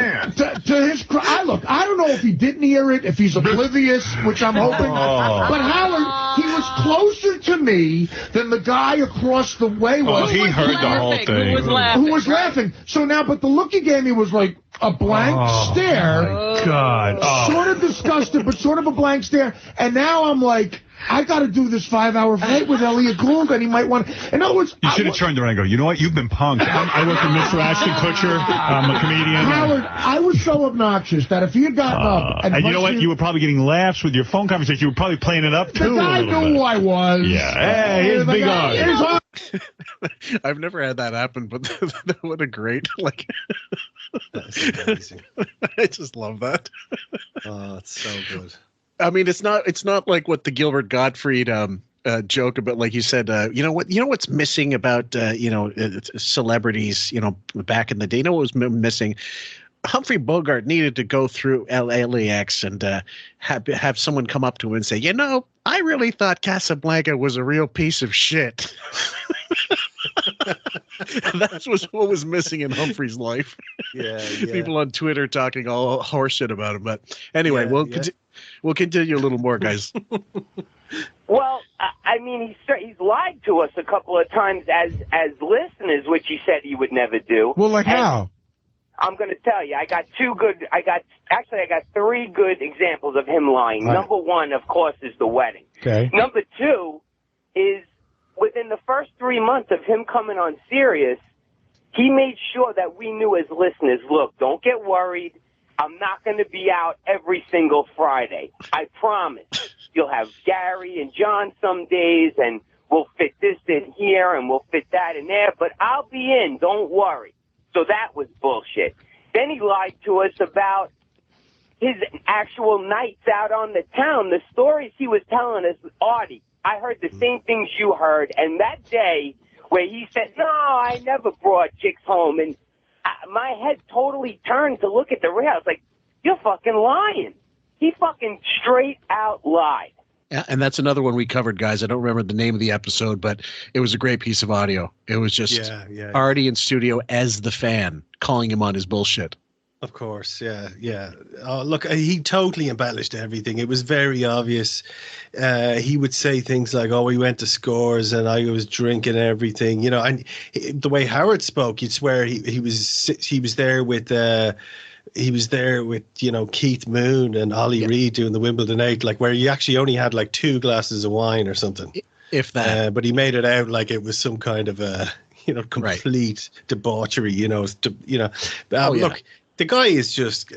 S17: To his cry. Look, I don't know if he didn't hear it, if he's oblivious, which I'm hoping. But Howard, he was closer to me than the guy across the way was.
S7: Oh, he heard the whole thing.
S17: Who was laughing. So now, but the look he gave me was like a blank stare.
S7: Oh, my God.
S17: Sort of disgusted, but sort of a blank stare. And now I'm like, I got to do this 5-hour flight with Elliott Gould, and he might want. In other words,
S7: you should have turned around and go, you know what? You've been punked. I work with Mr. Ashton Kutcher. I'm a comedian.
S17: Howard, I was so obnoxious that if he had gotten up
S7: and you know what? You were probably getting laughs with your phone conversation. You were probably playing it up too.
S17: The guy knew who I was.
S7: Yeah. Hey, here's big eyes.
S1: I've never had that happen, but what a great
S13: That's amazing.
S1: I just love that.
S13: Oh, it's so good.
S1: I mean, it's not like what the Gilbert Gottfried joke about, like you said, you know what's missing about celebrities, back in the day. You know what was missing? Humphrey Bogart needed to go through LAX and have someone come up to him and say, I really thought Casablanca was a real piece of shit. That was what was missing in Humphrey's life.
S13: Yeah.
S1: People on Twitter talking all horseshit about him. But anyway, we'll continue a little more, guys.
S18: Well, I mean, he's lied to us a couple of times as listeners, which he said he would never do.
S15: Well, like how?
S18: I'm going to tell you, I got three good examples of him lying.
S15: Right.
S18: Number one, of course, is the wedding.
S15: Okay.
S18: Number two is within the first 3 months of him coming on Sirius, he made sure that we knew as listeners, look, don't get worried. I'm not going to be out every single Friday. I promise. You'll have Gary and John some days, and we'll fit this in here, and we'll fit that in there, but I'll be in. Don't worry. So that was bullshit. Then he lied to us about his actual nights out on the town. The stories he was telling us, Artie, I heard the same things you heard. And that day where he said, no, I never brought chicks home, and my head totally turned to look at the rail. I was like, you're fucking lying. He fucking straight out lied.
S1: Yeah, and that's another one we covered, guys. I don't remember the name of the episode, but it was a great piece of audio. It was just Artie in studio as the fan calling him on his bullshit.
S13: Of course, yeah. Oh, look, he totally embellished everything. It was very obvious. He would say things like, "Oh, we went to Scores and I was drinking everything," you know. And the way Howard spoke, you'd swear he was there with. He was there with, you know, Keith Moon and Ollie Reed doing the Wimbledon 8, like where you actually only had like 2 glasses of wine or something.
S1: If that.
S13: But he made it out like it was some kind of a, you know, complete debauchery, you know. Look, the guy is just,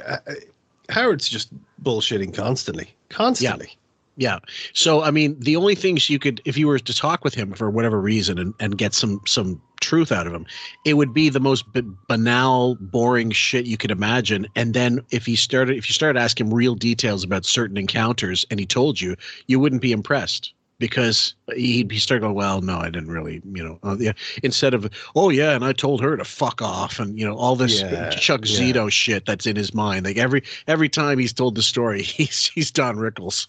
S13: Howard's just bullshitting constantly.
S1: Yeah. So, I mean, the only things you could, if you were to talk with him for whatever reason and get some truth out of him, it would be the most banal, boring shit you could imagine. And then if you started asking him real details about certain encounters and he told you, you wouldn't be impressed. Because he started going, well, no, I didn't really, you know, instead of, oh, yeah, and I told her to fuck off and, you know, all this Chuck Zito shit that's in his mind. Like every time he's told the story, he's Don Rickles.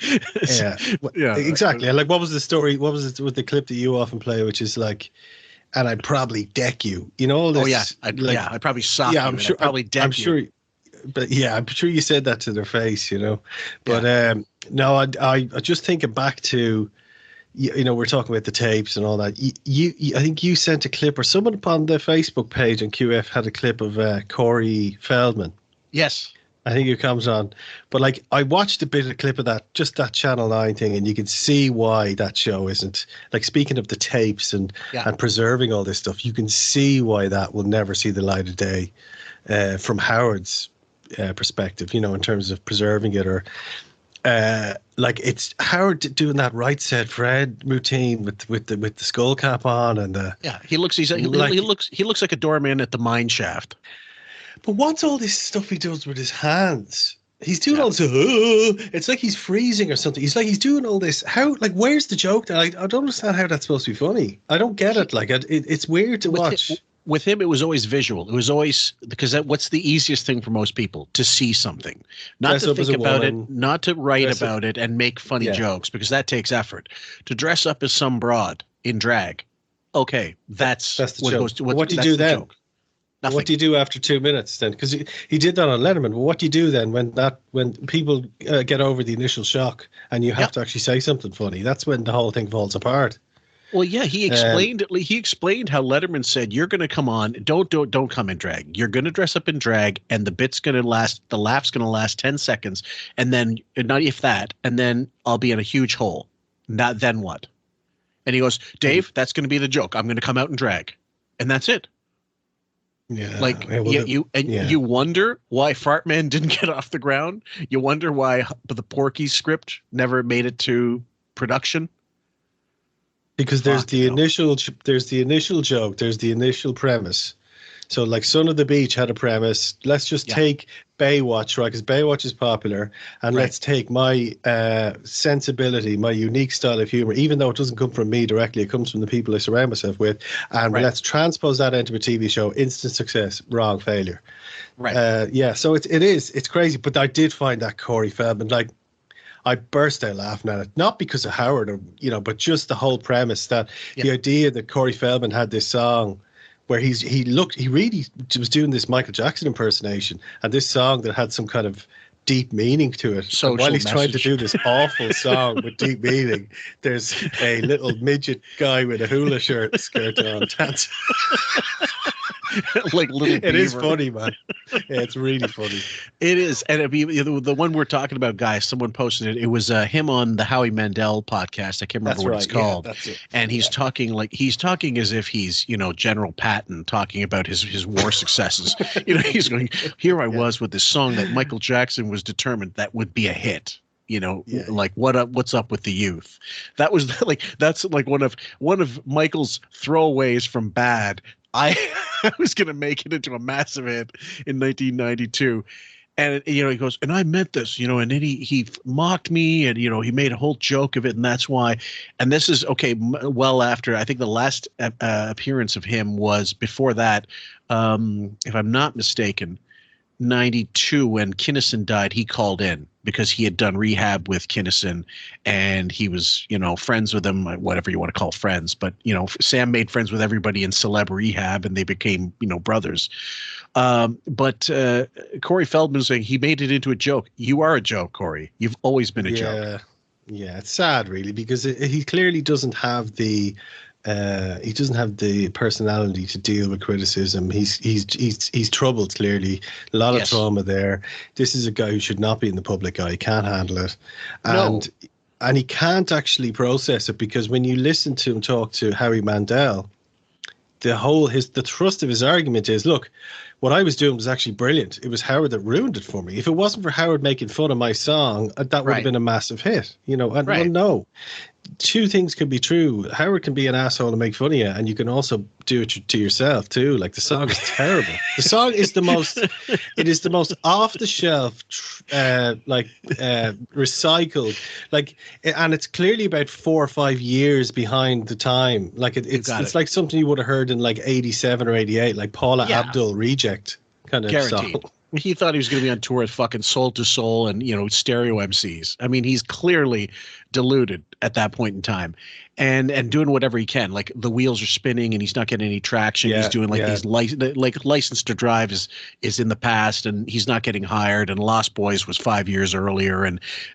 S13: Exactly. Like, what was the story? What was it with the clip that you often play, which is like, and I'd probably deck you, you know, all this.
S1: I'd probably sock you.
S13: I'm sure.
S1: I'd probably deck
S13: I'm sure. But yeah, I'm sure you said that to their face, you know. But no, I just thinking back to, you know, we're talking about the tapes and all that. I think you sent a clip, or someone upon the Facebook page on QF had a clip of Corey Feldman.
S1: Yes.
S13: I think it comes on. But like, I watched a bit of a clip of that, just that Channel 9 thing, and you can see why that show isn't, like, speaking of the tapes and preserving all this stuff, you can see why that will never see the light of day from Howard's perspective, you know, in terms of preserving it, or like it's Howard doing that Right Said Fred routine with the skull cap on and
S1: he looks like a doorman at the mine shaft.
S13: But what's all this stuff he does with his hands? He's doing all this. It's like he's freezing or something. He's doing all this. How, like, where's the joke? I don't understand how that's supposed to be funny. I don't get it. Like, it's weird to watch.
S1: With him, it was always visual. It was always because what's the easiest thing for most people? To see something, not to think about it, not to write about it and make funny jokes, because that takes effort. To dress up as some broad in drag, okay, that's
S13: the
S1: what
S13: joke.
S1: goes to.
S13: What do you do then?
S1: Joke. Nothing.
S13: What do you do after 2 minutes then? Because he did that on Letterman. But what do you do then when people get over the initial shock and you have to actually say something funny? That's when the whole thing falls apart.
S1: Well, yeah, he explained how Letterman said, you're going to come on, don't come in drag. You're going to dress up in drag, and the laugh's going to last 10 seconds, and then not if that, and then I'll be in a huge hole. Not then what? And he goes, Dave, that's going to be the joke. I'm going to come out in drag, and that's it.
S13: Yeah,
S1: like you wonder why Fartman didn't get off the ground. You wonder why the Porky script never made it to production.
S13: Because there's the initial joke, there's the initial premise. So like Son of the Beach had a premise. Let's just take Baywatch, right? Because Baywatch is popular, and let's take my sensibility, my unique style of humor, even though it doesn't come from me directly, it comes from the people I surround myself with, and let's transpose that into a TV show. Instant success, wrong, failure. Right. So it's crazy. But I did find that Corey Feldman, like, I burst out laughing at it, not because of Howard, or but just the whole premise that the idea that Corey Feldman had this song where he really was doing this Michael Jackson impersonation, and this song that had some kind of deep meaning to it.
S1: Social
S13: and while he's trying to
S1: message.
S13: do this awful song with deep meaning, there's a little midget guy with a hula skirt on dancing.
S1: Like little
S13: It is
S1: beaver.
S13: funny, man. Yeah, it's really funny.
S1: It is, and the one we're talking about, guys. Someone posted it. It was him on the Howie Mandel podcast. I can't remember what it's called.
S13: Yeah, that's it.
S1: And he's talking as if he's General Patton talking about his war successes. He's going, here I was with this song that Michael Jackson was determined that would be a hit. Like what's up with the youth? That was that's one of Michael's throwaways from Bad. I was going to make it into a massive hit in 1992. And, he goes, and I meant this, and then he mocked me and, he made a whole joke of it. And that's why. And this is well after, I think the last appearance of him was before that, if I'm not mistaken, 92, when Kinnison died, he called in because he had done rehab with Kinnison and he was, friends with him, whatever you want to call friends. But, Sam made friends with everybody in celeb rehab and they became, brothers. But Corey Feldman saying he made it into a joke. You are a joke, Corey. You've always been a joke.
S13: Yeah, it's sad, really, because he clearly doesn't have the personality to deal with criticism. He's troubled, clearly. A lot of trauma there. This is a guy who should not be in the public eye. He can't handle it. And he can't actually process it, because when you listen to him talk to Howie Mandel, the thrust of his argument is, look, what I was doing was actually brilliant. It was Howard that ruined it for me. If it wasn't for Howard making fun of my song, that would have been a massive hit. Well, no. Two things can be true. Howard can be an asshole and make fun of you, and you can also do it to yourself too. Like, the song is terrible. The song is the most off the shelf, recycled, and it's clearly about 4 or 5 years behind the time. Like it's like something you would have heard in like 87 or 88, like Paula Abdul Reject kind of
S1: Guaranteed.
S13: song.
S1: He thought he was going to be on tour with fucking Soul to Soul and, stereo MCs. I mean, he's clearly deluded at that point in time and doing whatever he can. Like, the wheels are spinning and he's not getting any traction. He's doing these License to Drive is in the past and he's not getting hired, and Lost Boys was 5 years earlier.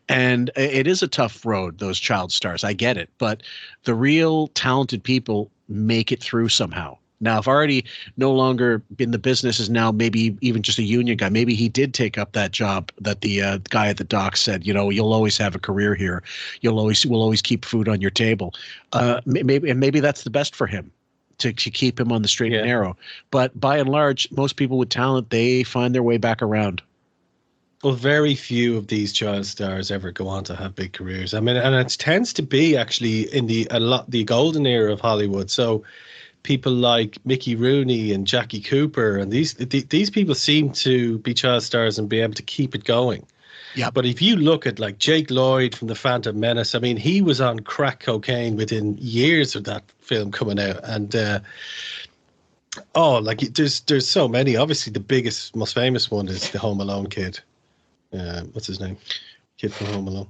S1: And it is a tough road, those child stars. I get it. But the real talented people make it through somehow. Now, if Artie no longer in the business, is now maybe even just a union guy, maybe he did take up that job that the guy at the dock said, you'll always have a career here. We'll always keep food on your table. Maybe that's the best for him, to keep him on the straight and narrow. But by and large, most people with talent, they find their way back around.
S13: Well, very few of these child stars ever go on to have big careers. I mean, and it tends to be actually in the golden era of Hollywood. So people like Mickey Rooney and Jackie Cooper, and these people seem to be child stars and be able to keep it going.
S1: Yeah.
S13: But if you look at like Jake Lloyd from The Phantom Menace, I mean, he was on crack cocaine within years of that film coming out. And there's so many. Obviously, the biggest, most famous one is the Home Alone kid. What's his name? Kid from Home Alone.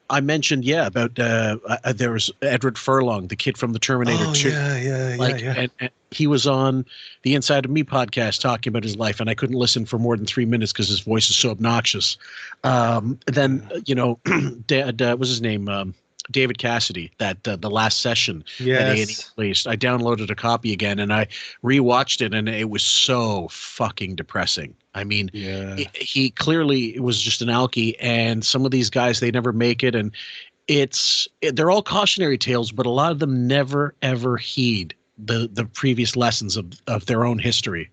S1: I mentioned, about there was Edward Furlong, the kid from the Terminator 2.
S13: Yeah.
S1: And he was on the Inside of Me podcast talking about his life, and I couldn't listen for more than 3 minutes because his voice is so obnoxious. Then, what's his name? David Cassidy, that the Last Session that A&E released. I downloaded a copy again and I rewatched it, and it was so fucking depressing. I mean, he clearly was just an alkie, and some of these guys, they never make it, and they're all cautionary tales, but a lot of them never ever heed the previous lessons of their own history.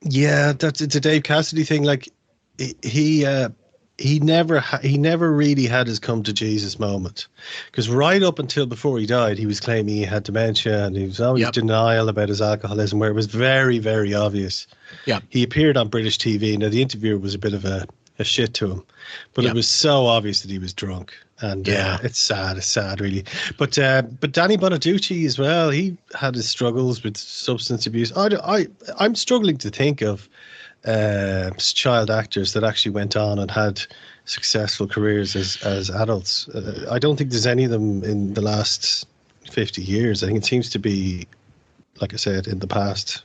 S13: Yeah, it's a Dave Cassidy thing. Like, he never really had his come to Jesus moment, because right up until before he died, he was claiming he had dementia, and he was always denial about his alcoholism, where it was very, very obvious. Yeah, he appeared on British TV. Now, the interviewer was a bit of a shit to him, but it was so obvious that he was drunk, and it's sad, really. But Danny Bonaducci as well, he had his struggles with substance abuse. I'm struggling to think of child actors that actually went on and had successful careers as adults. I don't think there's any of them in the last 50 years. I think it seems to be, like I said, in the past.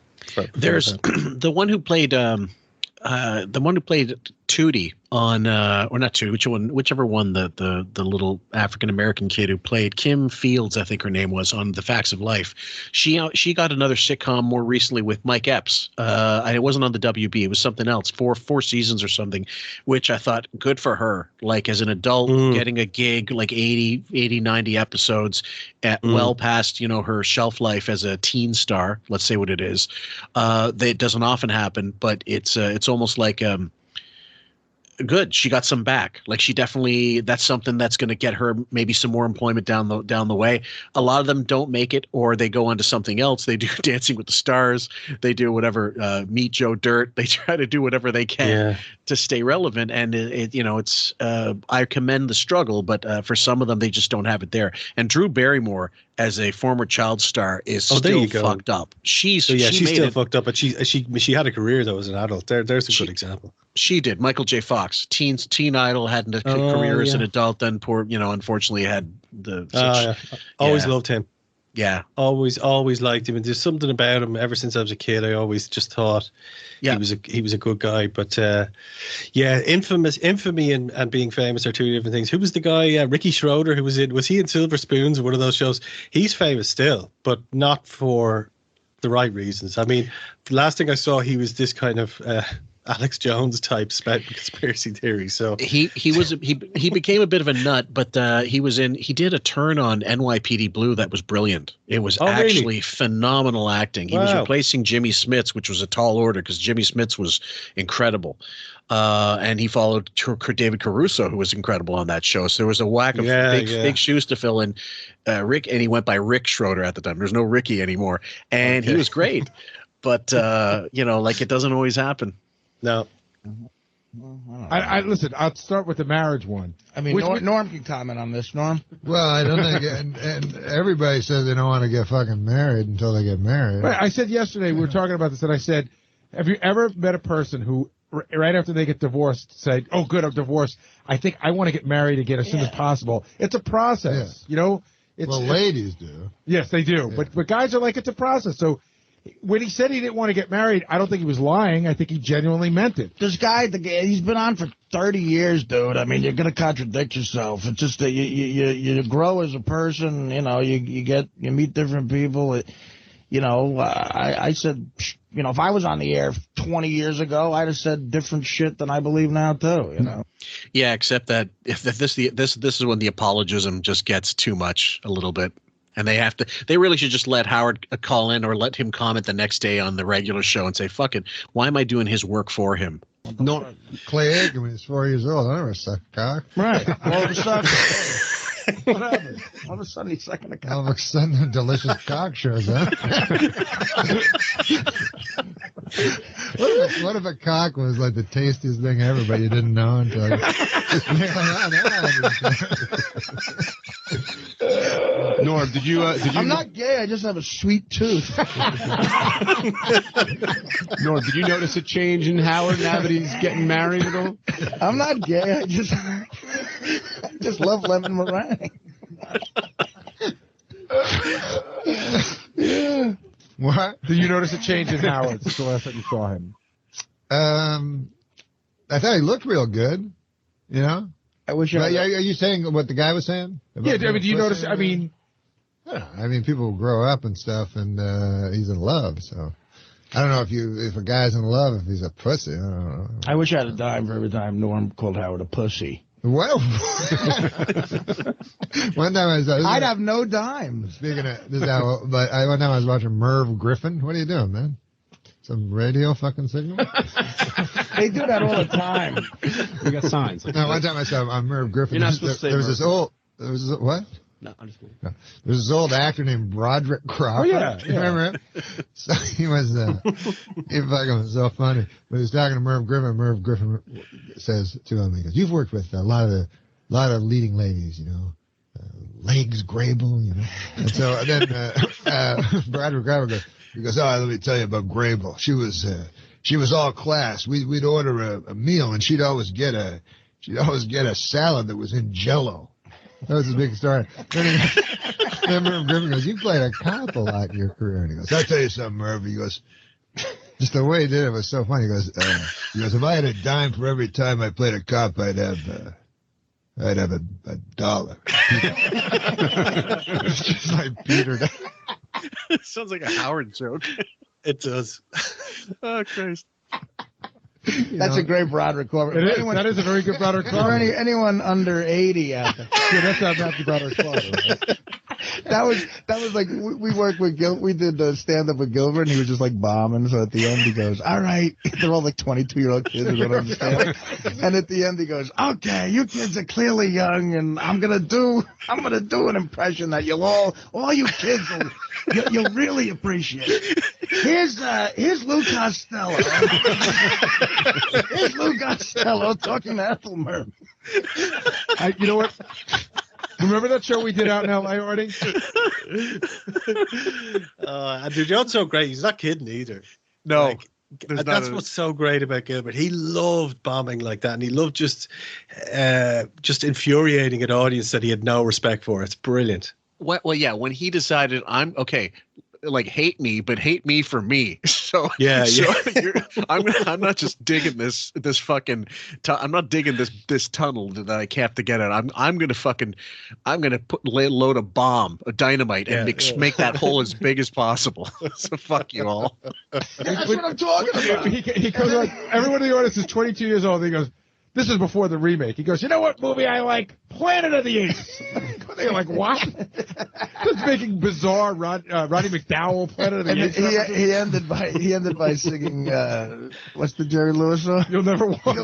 S1: There's the one who played Tootie on or not Tootie, whichever one, the little African American kid who played Kim Fields, I think her name was, on The Facts of Life. She got another sitcom more recently with Mike Epps. And it wasn't on the WB, it was something else, four seasons or something, which I thought good for her. Like as an adult, getting a gig like 80, 90 episodes at well past, her shelf life as a teen star, let's say what it is. That doesn't often happen, but it's almost like good. She got some back. Like she definitely, that's something that's going to get her maybe some more employment down the way. A lot of them don't make it, or they go on to something else. They do Dancing with the Stars. They do whatever, Meet Joe Dirt. They try to do whatever they can to stay relevant. And it's I commend the struggle, but for some of them, they just don't have it there. And Drew Barrymore, as a former child star, is still fucked up. She's still fucked
S13: up, but she had a career though as an adult. There's a good example.
S1: She did. Michael J. Fox, Teen Idol, had a career as an adult. Then unfortunately had the.
S13: Always loved him.
S1: Yeah,
S13: always liked him, and there's something about him. Ever since I was a kid, I always just thought he was a good guy. But infamy and being famous are two different things. Who was the guy? Ricky Schroeder, who was he in Silver Spoons or one of those shows? He's famous still, but not for the right reasons. I mean, the last thing I saw, he was this kind of Alex Jones type conspiracy theory. So
S1: he became a bit of a nut, but he did a turn on NYPD Blue that was brilliant. It was really phenomenal acting. He was replacing Jimmy Smits, which was a tall order because Jimmy Smits was incredible. And he followed David Caruso, who was incredible on that show. So there was a whack of big shoes to fill in. Rick, and he went by Rick Schroeder at the time. There's no Ricky anymore, and he was great. But it doesn't always happen.
S13: No.
S15: I listen. I'll start with the marriage one.
S17: I mean, Norm can comment on this. Norm.
S16: Well, I don't think, and everybody says they don't want to get fucking married until they get married.
S15: Right. I said yesterday we were talking about this, and I said, have you ever met a person who right after they get divorced said, "Oh, good, I'm divorced. I think I want to get married again as soon as possible." It's a process,
S16: ladies do.
S15: Yes, they do. Yeah. But guys are like, it's a process. So when he said he didn't want to get married, I don't think he was lying. I think he genuinely meant it.
S17: This guy, he's been on for 30 years, dude. I mean, you're going to contradict yourself. It's just that you grow as a person. You meet different people. I said, if I was on the air 20 years ago, I'd have said different shit than I believe now too.
S1: Yeah, except that if this is when the apologism just gets too much a little bit. And they really should just let Howard call in or let him comment the next day on the regular show and say, fuck it, why am I doing his work for him?
S16: No, Clay Aiken, when he's 4 years old, I never sucked cock.
S17: Right. All of a sudden, what happened? All of a sudden, he's sucking a cock.
S16: All of a sudden, a delicious cock shows up. What if a cock was like the tastiest thing ever, but you didn't know until
S14: Norm, did you?
S17: I'm not gay. I just have a sweet tooth.
S14: Norm, did you notice a change in Howard now that he's getting married at all?
S17: I'm not gay. I just love lemon meringue.
S15: Yeah.
S16: What?
S15: Did you notice a change in Howard since the last time you saw him?
S16: I thought he looked real good.
S17: I wish.
S16: Are you saying what the guy was saying?
S15: Yeah. I mean, do you notice? I mean,
S16: people grow up and stuff, and he's in love. So I don't know if a guy's in love, if he's a pussy. I don't know.
S17: I wish I had a dime for every time Norm called Howard a pussy.
S16: Well, one time
S17: I'd have no dime.
S16: Speaking of this, but one time I was watching Merv Griffin. What are you doing, man? Some radio fucking signal?
S17: They do that all the time.
S14: We got signs.
S16: No, one time I saw on Merv Griffin.
S14: You're not supposed to say
S16: there was this old. There was this, what?
S14: No, I'm just kidding.
S16: No. There's this old actor named Broderick Crawford.
S15: Oh, yeah.
S16: You remember him? So he was, he fucking was so funny. But he was talking to Merv Griffin. Merv Griffin says to him, he goes, "You've worked with a lot of leading ladies, Legs Grable, And so then Broderick Crawford goes, "Oh, let me tell you about Grable. She was she was all class. We'd order a meal, and she'd always get a salad that was in Jell-O. That was his big story. Then Merv Griffin goes, "You played a cop a lot in your career." And he goes, "I'll tell you something, Merv." He goes, just the way he did it was so funny. He goes, "If I had a dime for every time I played a cop, I'd have $1." It's just like Peter.
S1: Sounds like a Howard joke. It does. Oh, Christ.
S17: That's a great Broderick Clover.
S15: That is a very good Broderick Clover.
S17: For anyone under 80 out there.
S15: Yeah, that's how Matthew Broderick Clover. Right?
S17: That was like we worked with we did stand up with Gilbert, and he was just like bombing. So at the end he goes, "All right," they're all like 22-year-old kids who don't understand. And at the end he goes, "Okay, you kids are clearly young, and I'm gonna do an impression that all you kids you'll really appreciate. Here's Lou Costello. Here's Lou Costello talking to Ethel Merman."
S15: You know what? Remember that show we did out in L.A., Artie?
S13: Dude, John's so great. He's not kidding either.
S1: No.
S13: That's what's so great about Gilbert. He loved bombing like that, and he loved just infuriating an audience that he had no respect for. It's brilliant.
S1: Well, yeah, when he decided hate me, but hate me for me. So I'm not just digging this fucking. I'm not digging this tunnel that I have to get out. I'm gonna load a dynamite and make that hole as big as possible. So fuck you all.
S17: That's what I'm talking about.
S15: He goes like, everyone in the audience is 22 years old. And he goes, this is before the remake. He goes, "You know what movie I like? Planet of the Apes." They're like, "What?" Just making bizarre Roddy McDowell Planet of the Apes.
S17: He ended by singing what's the Jerry Lewis song?
S15: You'll never walk.
S17: People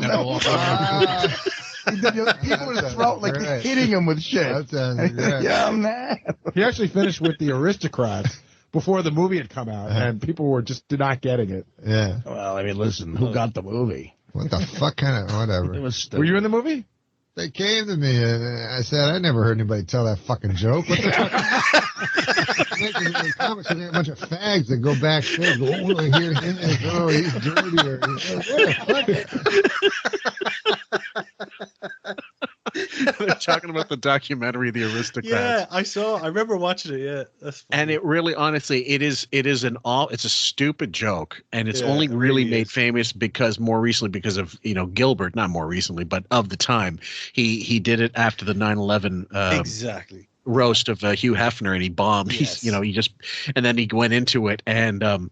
S17: were hitting him with shit. Yeah, man.
S15: He actually finished with the Aristocrats before the movie had come out, and people were just not getting it.
S16: Yeah.
S17: Well, I mean, listen, who got the movie?
S16: What the fuck kind of whatever?
S15: Were you in the movie?
S16: They came to me and I said, "I never heard anybody tell that fucking joke. What the fuck?" Making comics, and a bunch of fags that go backstage. Go, "Oh, I hear him. Oh, he's dirtier." What the fuck?
S1: They're talking about the documentary, The Aristocrats.
S13: Yeah, I remember watching it. Yeah, that's funny.
S1: And it really, honestly, it's a stupid joke, and it's only really made famous because of Gilbert, not more recently, but of the time he did it after the 9/11
S13: exactly
S1: roast of Hugh Hefner, and he bombed.
S13: Yes.
S1: And then he went into it, and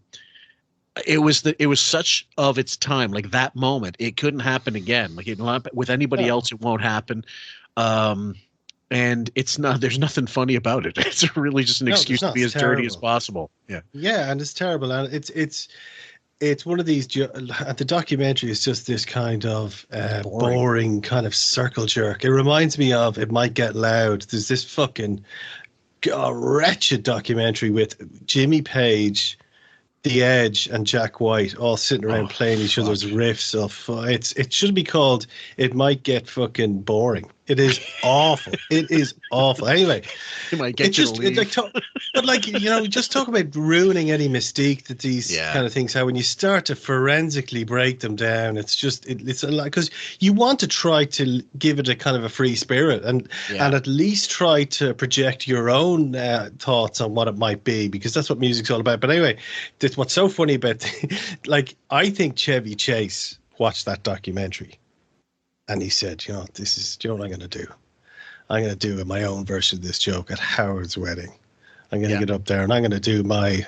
S1: it was such of its time, like that moment. It couldn't happen again. Like with anybody else, it won't happen. And it's not. There's nothing funny about it. It's really just an excuse to be as dirty as possible. Yeah.
S13: Yeah, and it's terrible, and it's one of these. The documentary is just this kind of boring kind of circle jerk. It reminds me of It Might Get Loud. There's this fucking wretched documentary with Jimmy Page, The Edge, and Jack White all sitting around playing each other's riffs of. It should be called It Might Get Fucking Boring. It is awful. It is awful. Anyway,
S1: you might get you to leave.
S13: Just talk about ruining any mystique that these kind of things have. When you start to forensically break them down, it's a lot, because you want to try to give it a kind of a free spirit and at least try to project your own thoughts on what it might be, because that's what music's all about. But anyway, what's so funny about, I think Chevy Chase watched that documentary. And he said, what I'm going to do? I'm going to do my own version of this joke at Howard's wedding. I'm going to get up there and I'm going to do my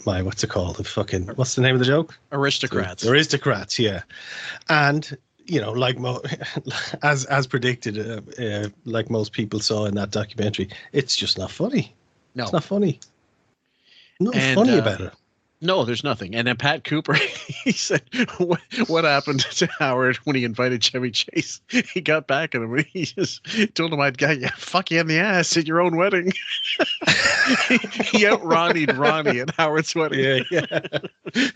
S13: what's it called? What's the name of the joke?
S1: Aristocrats.
S13: Aristocrats, yeah. And, as predicted, like most people saw in that documentary, it's just not funny.
S1: No.
S13: It's not funny. Nothing funny about it.
S1: No, there's nothing. And then Pat Cooper, he said, what happened to Howard when he invited Chevy Chase? He got back at him. He just told him, I'd fuck you in the ass at your own wedding. He out-Ronnied Ronnie at Howard's wedding.
S13: Yeah.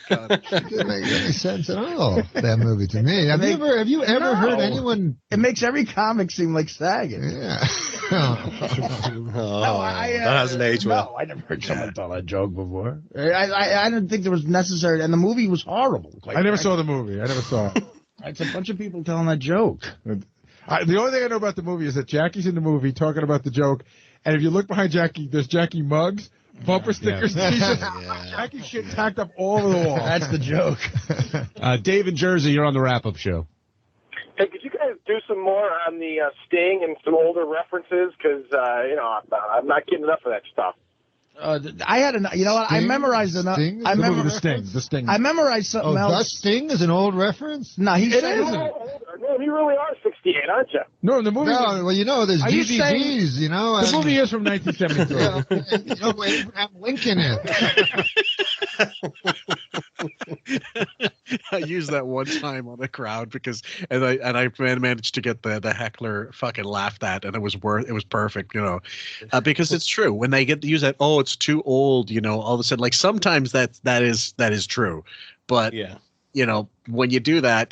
S16: God. It didn't make any sense at all, that movie, to me. Have you ever heard anyone...
S17: It makes every comic seem like sagging.
S16: Yeah.
S13: That hasn't aged well.
S17: No, I never heard someone tell that joke before. I didn't think there was necessary, and the movie was horrible.
S15: I never saw the movie. I never saw it.
S17: It's a bunch of people telling that joke.
S15: The only thing I know about the movie is that Jackie's in the movie talking about the joke, and if you look behind Jackie, there's Jackie mugs, bumper stickers, t-shirts. Jackie's shit tacked up all over the wall.
S17: That's the joke.
S14: Dave in Jersey, you're on the wrap-up show.
S12: Hey, could you guys do some more on the Sting and some older references? Because, I'm not getting enough of that stuff.
S17: I had you know what? I memorized enough. I remember
S15: the Sting.
S17: I memorized something else.
S16: The Sting is an old reference?
S17: No, he said
S12: No, you really are 68, aren't you?
S15: No, in the movie.
S16: No, well, there's
S17: Are you
S16: DVDs,
S17: saying-
S15: The movie is from 1973.
S16: Abraham Lincoln in
S1: I used that one time on a crowd and I managed to get the heckler fucking laughed at, and it was perfect, because it's true when they get to use that. Oh, it's too old, all of a sudden, like sometimes that is true, but when you do that,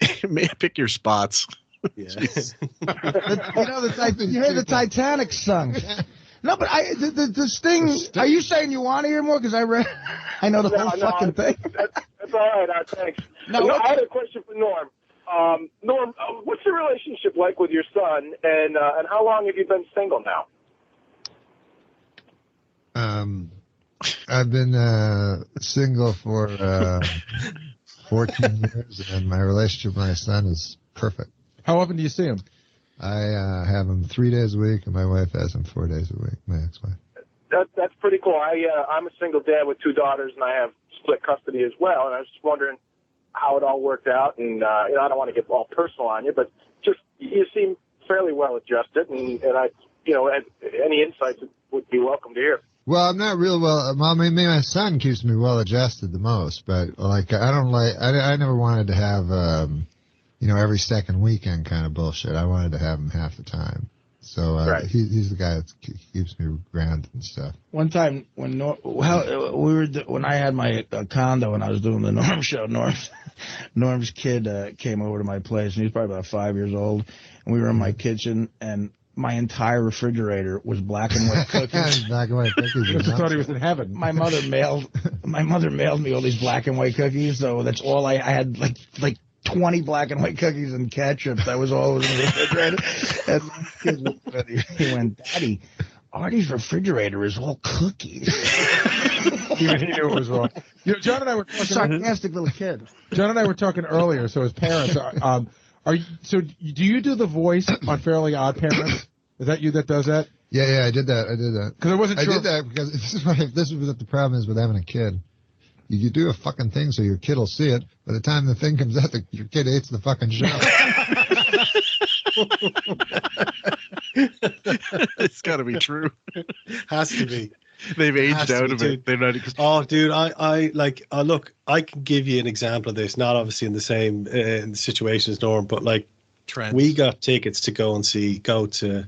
S1: pick your spots.
S17: you hear the Titanic sung. No, but the Sting. Are you saying you want to hear more? Because I know the whole fucking thing.
S12: That's all right. Thanks.
S17: No,
S12: I had a question for Norm. Norm, what's your relationship like with your son, and how long have you been single now?
S16: I've been single for 14 years, and my relationship with my son is perfect.
S15: How often do you see him?
S16: I have him 3 days a week, and my wife has him 4 days a week, my ex-wife.
S12: That's pretty cool. I'm a single dad with 2 daughters, and I have split custody as well, and I was just wondering how it all worked out, and I don't want to get all personal on you, but just you seem fairly well adjusted, and I, any insights would be welcome to hear.
S16: Well, I'm not real well. My son keeps me well adjusted the most, but I never wanted to have, every second weekend kind of bullshit. I wanted to have him half the time. So
S12: right.
S16: He's the guy that keeps me grounded and stuff.
S17: One time when when I had my condo and I was doing the Norm show, Norm's kid came over to my place, and he was probably about 5 years old, and we were in my kitchen, and my entire refrigerator was black and white cookies.
S16: Black and white cookies.
S15: I thought he was in heaven.
S17: My mother mailed me all these black and white cookies, so that's all I had, like 20 black and white cookies and ketchup. That was all in the refrigerator. And my kid looked at it, he went, "Daddy, Artie's refrigerator is all cookies."
S15: Even he knew it was wrong. John and I were talking.
S17: Sarcastic little kid.
S15: John and I were talking earlier. So his parents do you do the voice on Fairly Odd Parents? Is that you that does that?
S16: Yeah, I did that.
S15: Because I wasn't sure.
S16: I did that because this is what the problem is with having a kid. You do a fucking thing so your kid will see it. By the time the thing comes out, your kid hates the fucking show.
S1: It's got to be true.
S13: Has to be.
S1: They've aged out of it. They're not.
S13: Oh, dude, look, I can give you an example of this. Not obviously in the same situation as Norm, but
S1: Trends.
S13: We got tickets to go to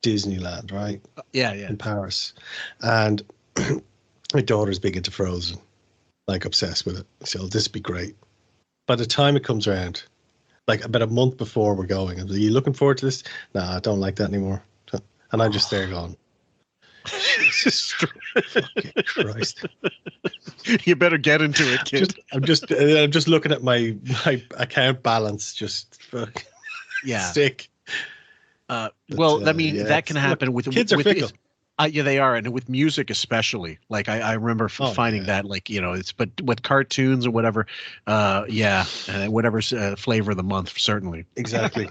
S13: Disneyland, right?
S1: Yeah.
S13: In Paris, and my daughter's big into Frozen, obsessed with it. So this would be great. By the time it comes around, about a month before we're going, are you looking forward to this? Nah, I don't like that anymore. And I'm just there going, Jesus fucking Christ.
S1: You better get into it, kid.
S13: I'm just looking at my account balance, just fuck.
S1: Yeah.
S13: Sick.
S1: That can happen with
S13: kids are fickle.
S1: Yeah, they are, and with music especially. I remember finding that, but with cartoons or whatever, whatever's flavor of the month, certainly.
S13: Exactly.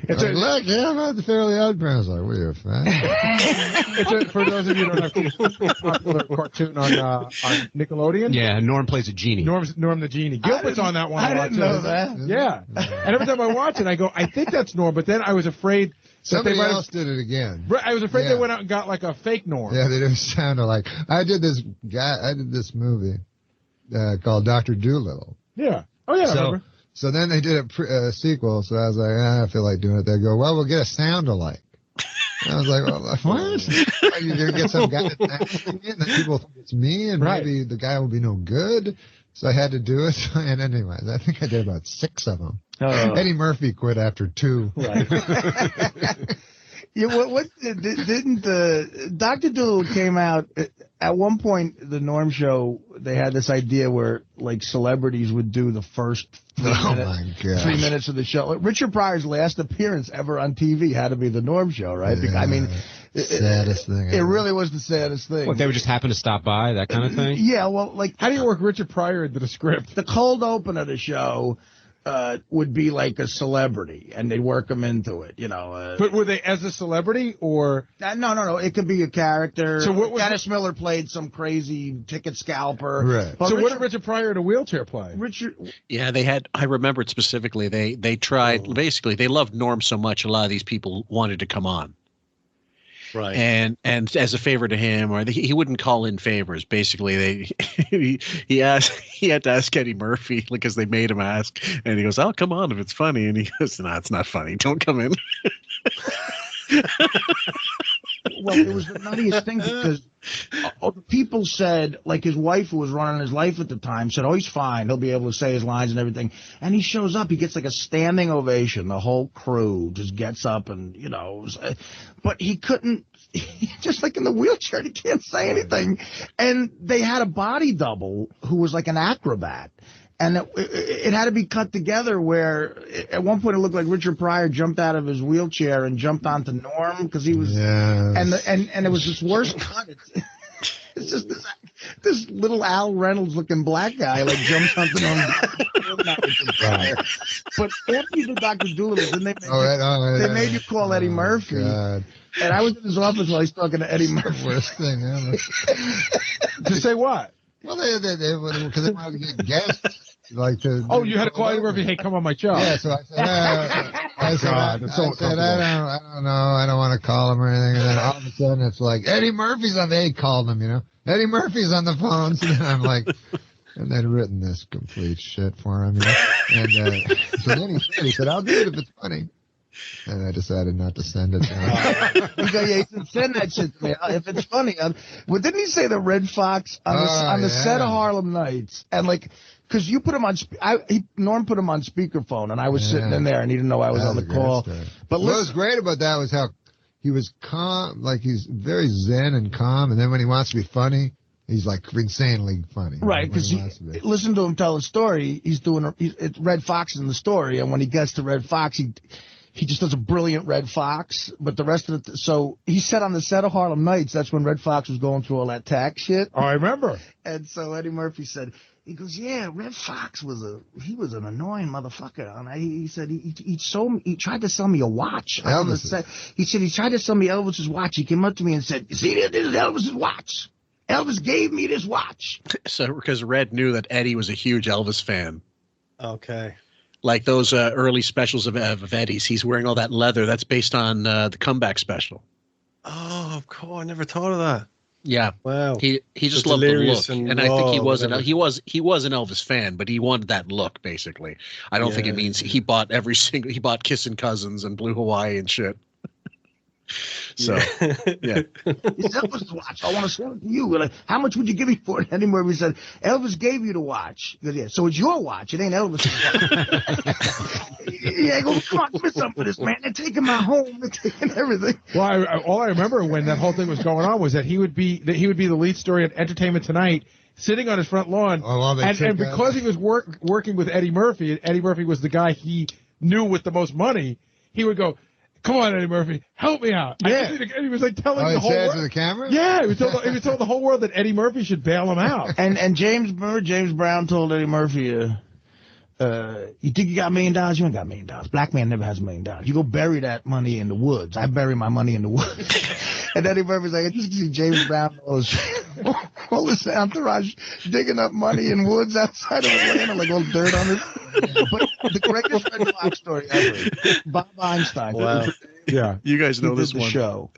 S16: Look, I'm at the Fairly Odd Parents. We're fan.
S15: For those of you who don't know, it's a popular cartoon on Nickelodeon.
S14: Yeah, Norm plays a genie.
S15: Norm the genie. Gilbert's on that one.
S17: I didn't know that.
S15: Yeah, and every time I watch it, I go, I think that's Norm, but then I was afraid.
S16: Somebody else did it again.
S15: Right, I was afraid they went out and got a fake Norm.
S16: Yeah, they didn't sound like. I did this movie called Dr. Dolittle.
S15: Yeah. Oh yeah. I remember.
S16: So then they did a sequel. So I was like, I feel like doing it. They go, well, we'll get a sound alike. And I was like, well, what? You're gonna get some guy and then people think it's me, and maybe the guy will be no good. So I had to do it. And anyways, I think I did about 6 of them. Eddie Murphy quit after 2.
S17: Right. Didn't Dr. Dolittle came out at one point? The Norm Show, they had this idea where like celebrities would do the first 3 minutes of the show. Richard Pryor's last appearance ever on TV had to be the Norm Show, right?
S16: Yeah,
S17: I mean,
S16: saddest thing.
S17: It really was the saddest thing.
S14: What, they would just happen to stop by, that kind of thing?
S17: Yeah, well, like,
S15: how do you work Richard Pryor into the script?
S17: The cold open of the show would be like a celebrity, and they'd work him into it, you know.
S15: But were they as a celebrity, or?
S17: No. It could be a character.
S15: So what was
S17: Dennis Miller played some crazy ticket scalper.
S16: Right.
S17: But
S15: So what did Richard Pryor in a wheelchair play?
S1: Yeah, they had. I remember it specifically. They tried. Basically, they loved Norm so much. A lot of these people wanted to come on.
S13: Right.
S1: And as a favor to him, or he wouldn't call in favors. Basically, he had to ask Eddie Murphy because they made him ask, and he goes, "I'll come on if it's funny," and he goes, "No, it's not funny. Don't come in."
S17: Well, it was the nuttiest thing because people said, like his wife who was running his life at the time said, "Oh, he's fine. He'll be able to say his lines and everything." And he shows up, he gets like a standing ovation. The whole crew just gets up and, you know, but he couldn't, just like in the wheelchair, he can't say anything. And they had a body double who was like an acrobat. And it had to be cut together where at one point it looked like Richard Pryor jumped out of his wheelchair and jumped onto Norm because he was, and it was this worst cut. It's just this little Al Reynolds looking black guy like jumps onto Norm. But after you did Dr. Dolittle, then they made you call Eddie Murphy.
S16: God.
S17: And I was in his office while he's talking to Eddie Murphy.
S16: Worst thing ever.
S15: To say what?
S16: Well, because they wanted to get guests. Like to,
S15: you had to call Eddie Murphy. Hey, come on my show.
S16: Yeah, so I said, I don't know, I don't want to call him or anything. And then all of a sudden, it's like Eddie Murphy's on. They called him, you know. Eddie Murphy's on the phone. So then I'm like, and they'd written this complete shit for him, you know. And so then he said, "I'll do it if it's funny." And I decided not to send it.
S17: He said, "Send that shit to me if it's funny." Well, didn't he say the Red Fox on the set of Harlem Nights? And like, because you put him on, Norm put him on speakerphone, and I was sitting in there, and he didn't know I was on the call. But what was great about that was how he was calm, like he's very zen and calm, and then when he wants to be funny, he's like insanely funny. Right, because listen to him tell a story. He's doing it's Red Fox in the story, and when he gets to Red Fox, he just does a brilliant Red Fox, but the rest of it, so he said on the set of Harlem Nights, that's when Red Fox was going through all that tax shit.
S15: Oh, I remember.
S17: And so Eddie Murphy said, he goes, "Yeah, Red Fox was an annoying motherfucker." And he said he tried to sell me a watch. He said he tried to sell me Elvis's watch. He came up to me and said, "You see, this is Elvis's watch. Elvis gave me this watch."
S1: So because Red knew that Eddie was a huge Elvis fan.
S13: Okay.
S1: Like those early specials of Eddie's, he's wearing all that leather. That's based on the Comeback special.
S13: Oh, of course, I never thought of that.
S1: Yeah,
S13: wow.
S1: He just loved the look, and I think he was an Elvis fan, but he wanted that look basically. I don't think it means he bought he bought Kissin' Cousins and Blue Hawaii and shit. So, yeah.
S17: Elvis' watch. I want to sell it to you. Like, how much would you give me for it? Eddie Murphy said, "Elvis gave you the watch." He goes, "Yeah, so it's your watch. It ain't Elvis's watch." Yeah, I go, "Come on, give me something for this, man. They're taking my home. They're taking everything."
S15: Well, all I remember when that whole thing was going on was that he would be the lead story at Entertainment Tonight, sitting on his front lawn, and because he was working with Eddie Murphy, and Eddie Murphy was the guy he knew with the most money, he would go, "Come on, Eddie Murphy, help me out."
S17: Yeah.
S15: And he was like telling the whole world.
S16: To the camera?
S15: Yeah, he was told the whole world that Eddie Murphy should bail him out.
S17: And James Brown told Eddie Murphy, "You think you got $1 million? You ain't got $1 million. Black man never has $1 million. You go bury that money in the woods. I bury my money in the woods." And Eddie Murphy's like, "I just see James Brown all this entourage digging up money in woods outside of Atlanta, like all dirt on it." But the greatest Red Fox story ever, Bob Einstein.
S13: Wow.
S15: Yeah,
S1: you guys know this
S17: did
S1: one.
S17: The show.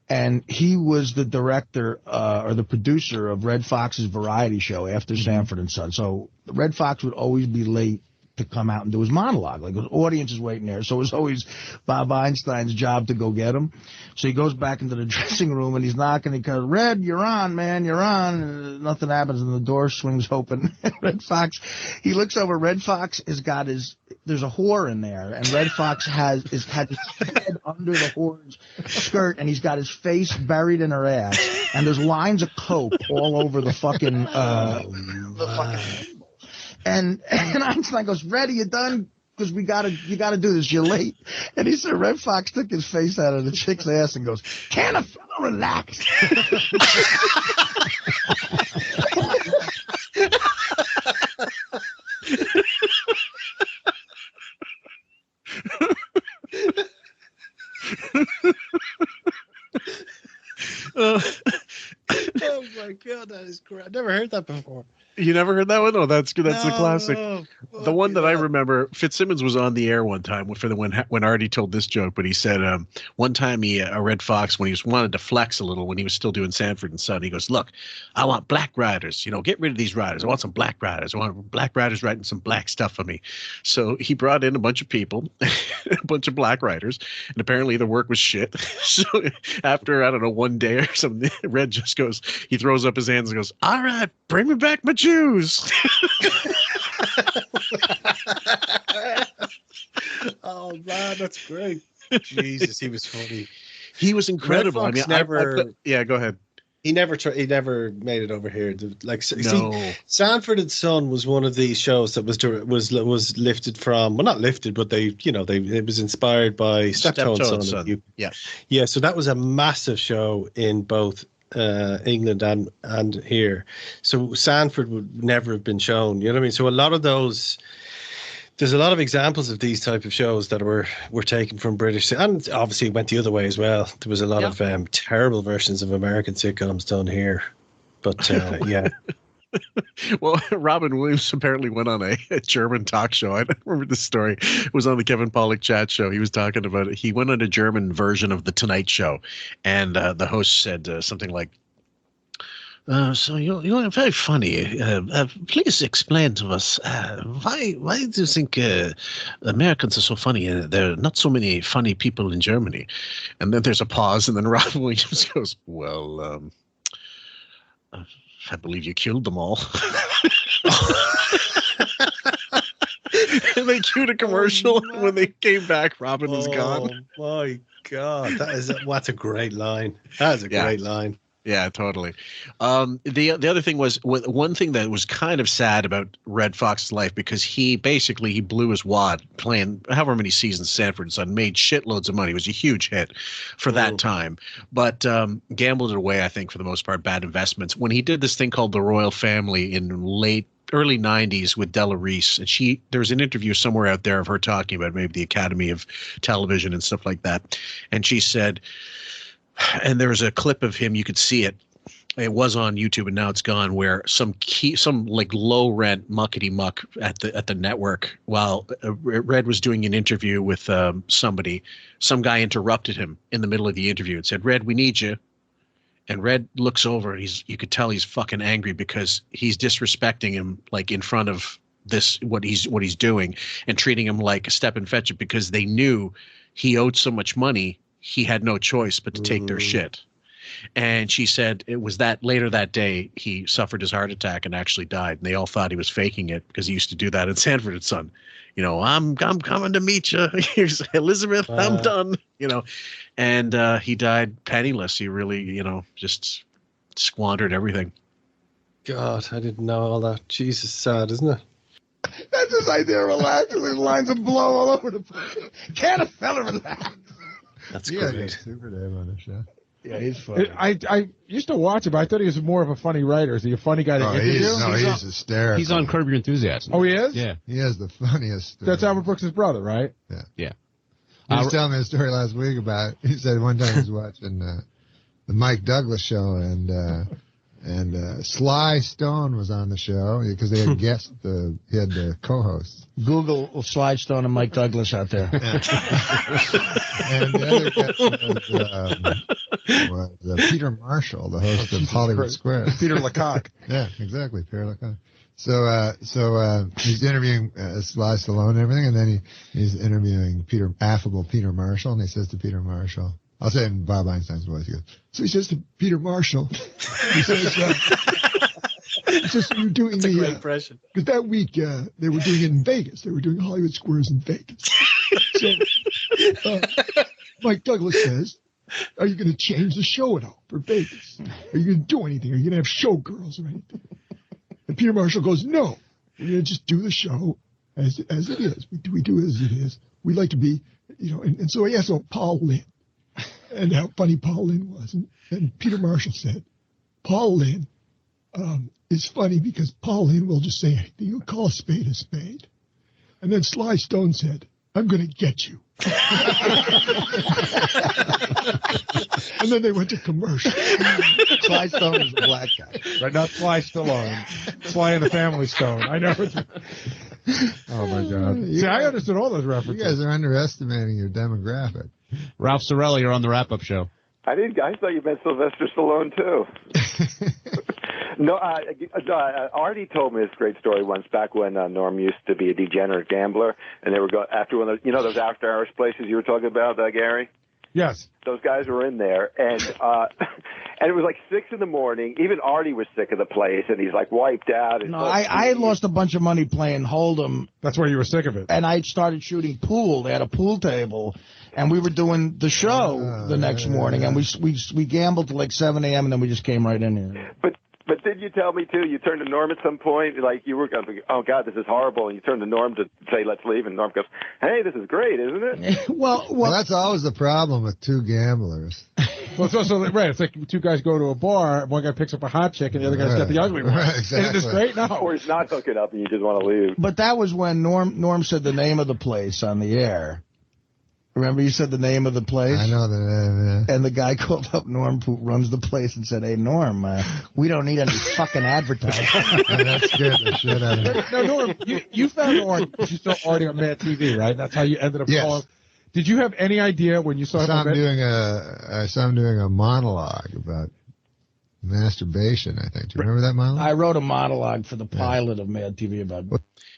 S17: And he was the director or the producer of Red Fox's variety show after Sanford and Son. So Red Fox would always be late to come out and do his monologue. Like, the audience is waiting there. So it was always Bob Einstein's job to go get him. So he goes back into the dressing room and he's knocking. He goes, "Red, you're on, man. You're on." And nothing happens and the door swings open. Red Fox, he looks over. Red Fox has got there's a whore in there, and Red Fox had his head under the whore's skirt, and he's got his face buried in her ass, and there's lines of coke all over the fucking table. And Einstein goes, "Red, are you done? Because you gotta do this. You're late." And he said, Red Fox took his face out of the chick's ass and goes, "Can a fella relax?"
S13: Oh my God, that is great. I've never heard that before.
S1: You never heard that one? Oh, that's good. That's the classic.
S13: No.
S1: The one that I remember, Fitzsimmons was on the air one time when Artie told this joke, but he said one time a Red Fox, when he wanted to flex a little, when he was still doing Sanford and Son, he goes, "Look, I want black riders. Get rid of these riders. I want some black riders. I want black riders writing some black stuff for me." So he brought in a bunch of people, a bunch of black writers, and apparently the work was shit. So after, I don't know, one day or something, Red just goes, he throws up his hands and goes, "All right, bring me back my Jews."
S13: Oh man, that's great. Jesus, he was funny.
S1: He was incredible.
S13: Red Fox
S1: yeah, go ahead.
S13: He never made it over here.
S1: No.
S13: See, Sanford and Son was one of these shows that was lifted from, well, not lifted, but it was inspired by Steptoe's Son. Yeah. So that was a massive show in both England and here. So Sanford would never have been shown. You know what I mean? So a lot of those. There's a lot of examples of these type of shows that were taken from British, and obviously it went the other way as well. There was a lot of terrible versions of American sitcoms done here, but yeah.
S1: Well, Robin Williams apparently went on a German talk show. I don't remember the story. It was on the Kevin Pollak chat show. He was talking about it. He went on a German version of The Tonight Show, and the host said something like, "So you're very funny. Please explain to us why do you think Americans are so funny? There are not so many funny people in Germany." And then there's a pause, and then Robin Williams goes, "Well, I believe you killed them all." And they cued a commercial, and when they came back, Robin was gone.
S13: Oh my God, that's a great line. That's a great line.
S1: Yeah, totally. The other thing was, one thing that was kind of sad about Red Fox's life, because he blew his wad playing however many seasons Sanford and Son, made shitloads of money. It was a huge hit for that time, but gambled it away, I think, for the most part, bad investments. When he did this thing called The Royal Family in early 90s with Della Reese, and there was an interview somewhere out there of her talking about maybe the Academy of Television and stuff like that, and she said, and there was a clip of him, you could see it. It was on YouTube, and now it's gone. Where some like low rent muckety muck at the network, while Red was doing an interview with somebody, some guy interrupted him in the middle of the interview and said, "Red, we need you." And Red looks over, and you could tell he's fucking angry because he's disrespecting him, like in front of what he's doing, and treating him like a step and fetch it, because they knew he owed so much money. He had no choice but to take their shit. And she said it was that later that day he suffered his heart attack and actually died. And they all thought he was faking it, because he used to do that in Sanford and Son. I'm coming to meet you. Here's Elizabeth. I'm done. And he died penniless. He really, just squandered everything.
S13: God, I didn't know all that. Jesus, sad, isn't it?
S17: That's his idea of relaxing. There's lines of blow all over the place. Can a fella relax?
S13: That's great.
S16: Super Dave on the show.
S17: Yeah, he's funny.
S15: I used to watch him, but I thought he was more of a funny writer. Is he a funny guy to interview?
S16: He's hysterical.
S14: He's on Curb Your Enthusiasm.
S15: Oh, he is?
S14: Yeah.
S16: He has the funniest.
S15: That's Albert Brooks' brother, right?
S16: Yeah. He was telling me a story last week about. He said one time he was watching the Mike Douglas show, and Sly Stone was on the show because they had guest. He had the co-hosts.
S17: Google Sly Stone and Mike Douglas out there.
S16: Yeah. And the other guest was Peter Marshall, the host of Hollywood Squares.
S15: Peter Lecoq.
S16: Yeah, exactly, Peter Lecoq. So he's interviewing Sly Stallone and everything, and then he's interviewing affable Peter Marshall, and he says to Peter Marshall, I'll say it in Bob Einstein's voice. He goes, so he says to Peter Marshall, he says, just you're doing
S1: That's a great impression.
S16: Because that week they were doing it in Vegas. They were doing Hollywood Squares in Vegas. So Mike Douglas says, "Are you going to change the show at all for Vegas? Are you going to do anything? Are you going to have showgirls or anything?" And Peter Marshall goes, "No, we're going to just do the show as it is. We do it as it is. We like to be, And so he asked about Paul Lynde and how funny Paul Lynde was, and Peter Marshall said, "Paul Lynde is funny because Paul Lynde will just say anything. He'll call a spade a spade." And then Sly Stone said, "I'm going to get you." And then they went to commercial.
S17: Sly Stone is a black guy.
S15: Right, not Sly Stallone. Sly and the Family Stone. I know. Oh, my God. See, I understood all those references.
S16: You guys are underestimating your demographic.
S14: Ralph Sorelli, you're on the wrap-up show.
S19: I thought you meant Sylvester Stallone, too. No, Artie told me this great story once back when Norm used to be a degenerate gambler, and they were after one of those, those after-hours places you were talking about, Gary?
S15: Yes.
S19: Those guys were in there, and and it was like 6 in the morning. Even Artie was sick of the place, and he's like wiped out.
S17: No, I had lost a bunch of money playing Hold'em.
S15: That's why you were sick of it.
S17: And I started shooting pool. They had a pool table, and we were doing the show the next morning, and we gambled till like 7 a.m., and then we just came right in here.
S19: But did you tell me, too, you turned to Norm at some point, like you were going, "Oh, God, this is horrible," and you turned to Norm to say, "Let's leave," and Norm goes, "Hey, this is great, isn't it?"
S16: Well, that's always the problem with two gamblers.
S15: Well, it's also, right, it's like two guys go to a bar, one guy picks up a hot chick, and the other guy's got the ugly one.
S16: Right, exactly.
S15: Isn't this great? No.
S19: Or he's not hooking up, and you just want to leave.
S17: But that was when Norm said the name of the place on the air. Remember, you said the name of the place?
S16: I know the name, yeah.
S17: And the guy called up Norm, who runs the place, and said, "Hey, Norm, we don't need any fucking advertising."
S16: That scared the shit out of me.
S15: No, Norm, you found Artie on Mad TV, right? That's how you ended up calling. Did you have any idea when you saw him?
S16: I saw him doing a monologue about masturbation, I think. Do you remember that monologue?
S17: I wrote a monologue for the pilot of Mad TV about...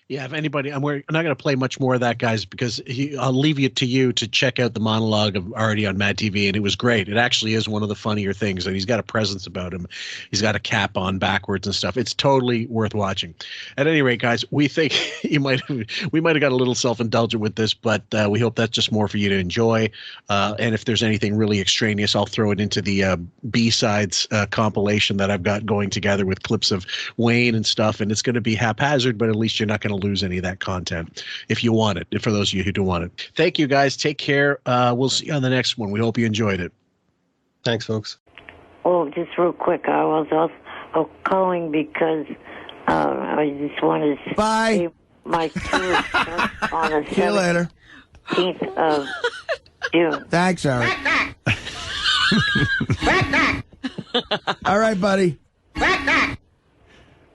S1: Yeah, if anybody, I'm not going to play much more of that, guys, because I'll leave it to you to check out the monologue of Artie on Mad TV, and it was great. It actually is one of the funnier things, and he's got a presence about him. He's got a cap on backwards and stuff. It's totally worth watching. At any rate, guys, we think we might have got a little self-indulgent with this, but we hope that's just more for you to enjoy. And if there's anything really extraneous, I'll throw it into the B-sides compilation that I've got going together with clips of Wayne and stuff, and it's going to be haphazard, but at least you're not going to lose any of that content if you want it, for those of you who do want it. Thank you, guys. Take care. We'll see you on the next one. We hope you enjoyed it.
S13: Thanks, folks.
S20: Well, just real quick, I was also calling because I just wanted to say my tour starts on the 17th of June.
S17: Thanks, Eric. All right, buddy.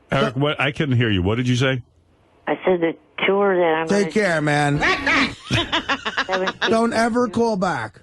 S7: Eric, what? I couldn't hear you. What did you say?
S20: I said the tour that I'm
S17: Take care, man. Don't ever call back.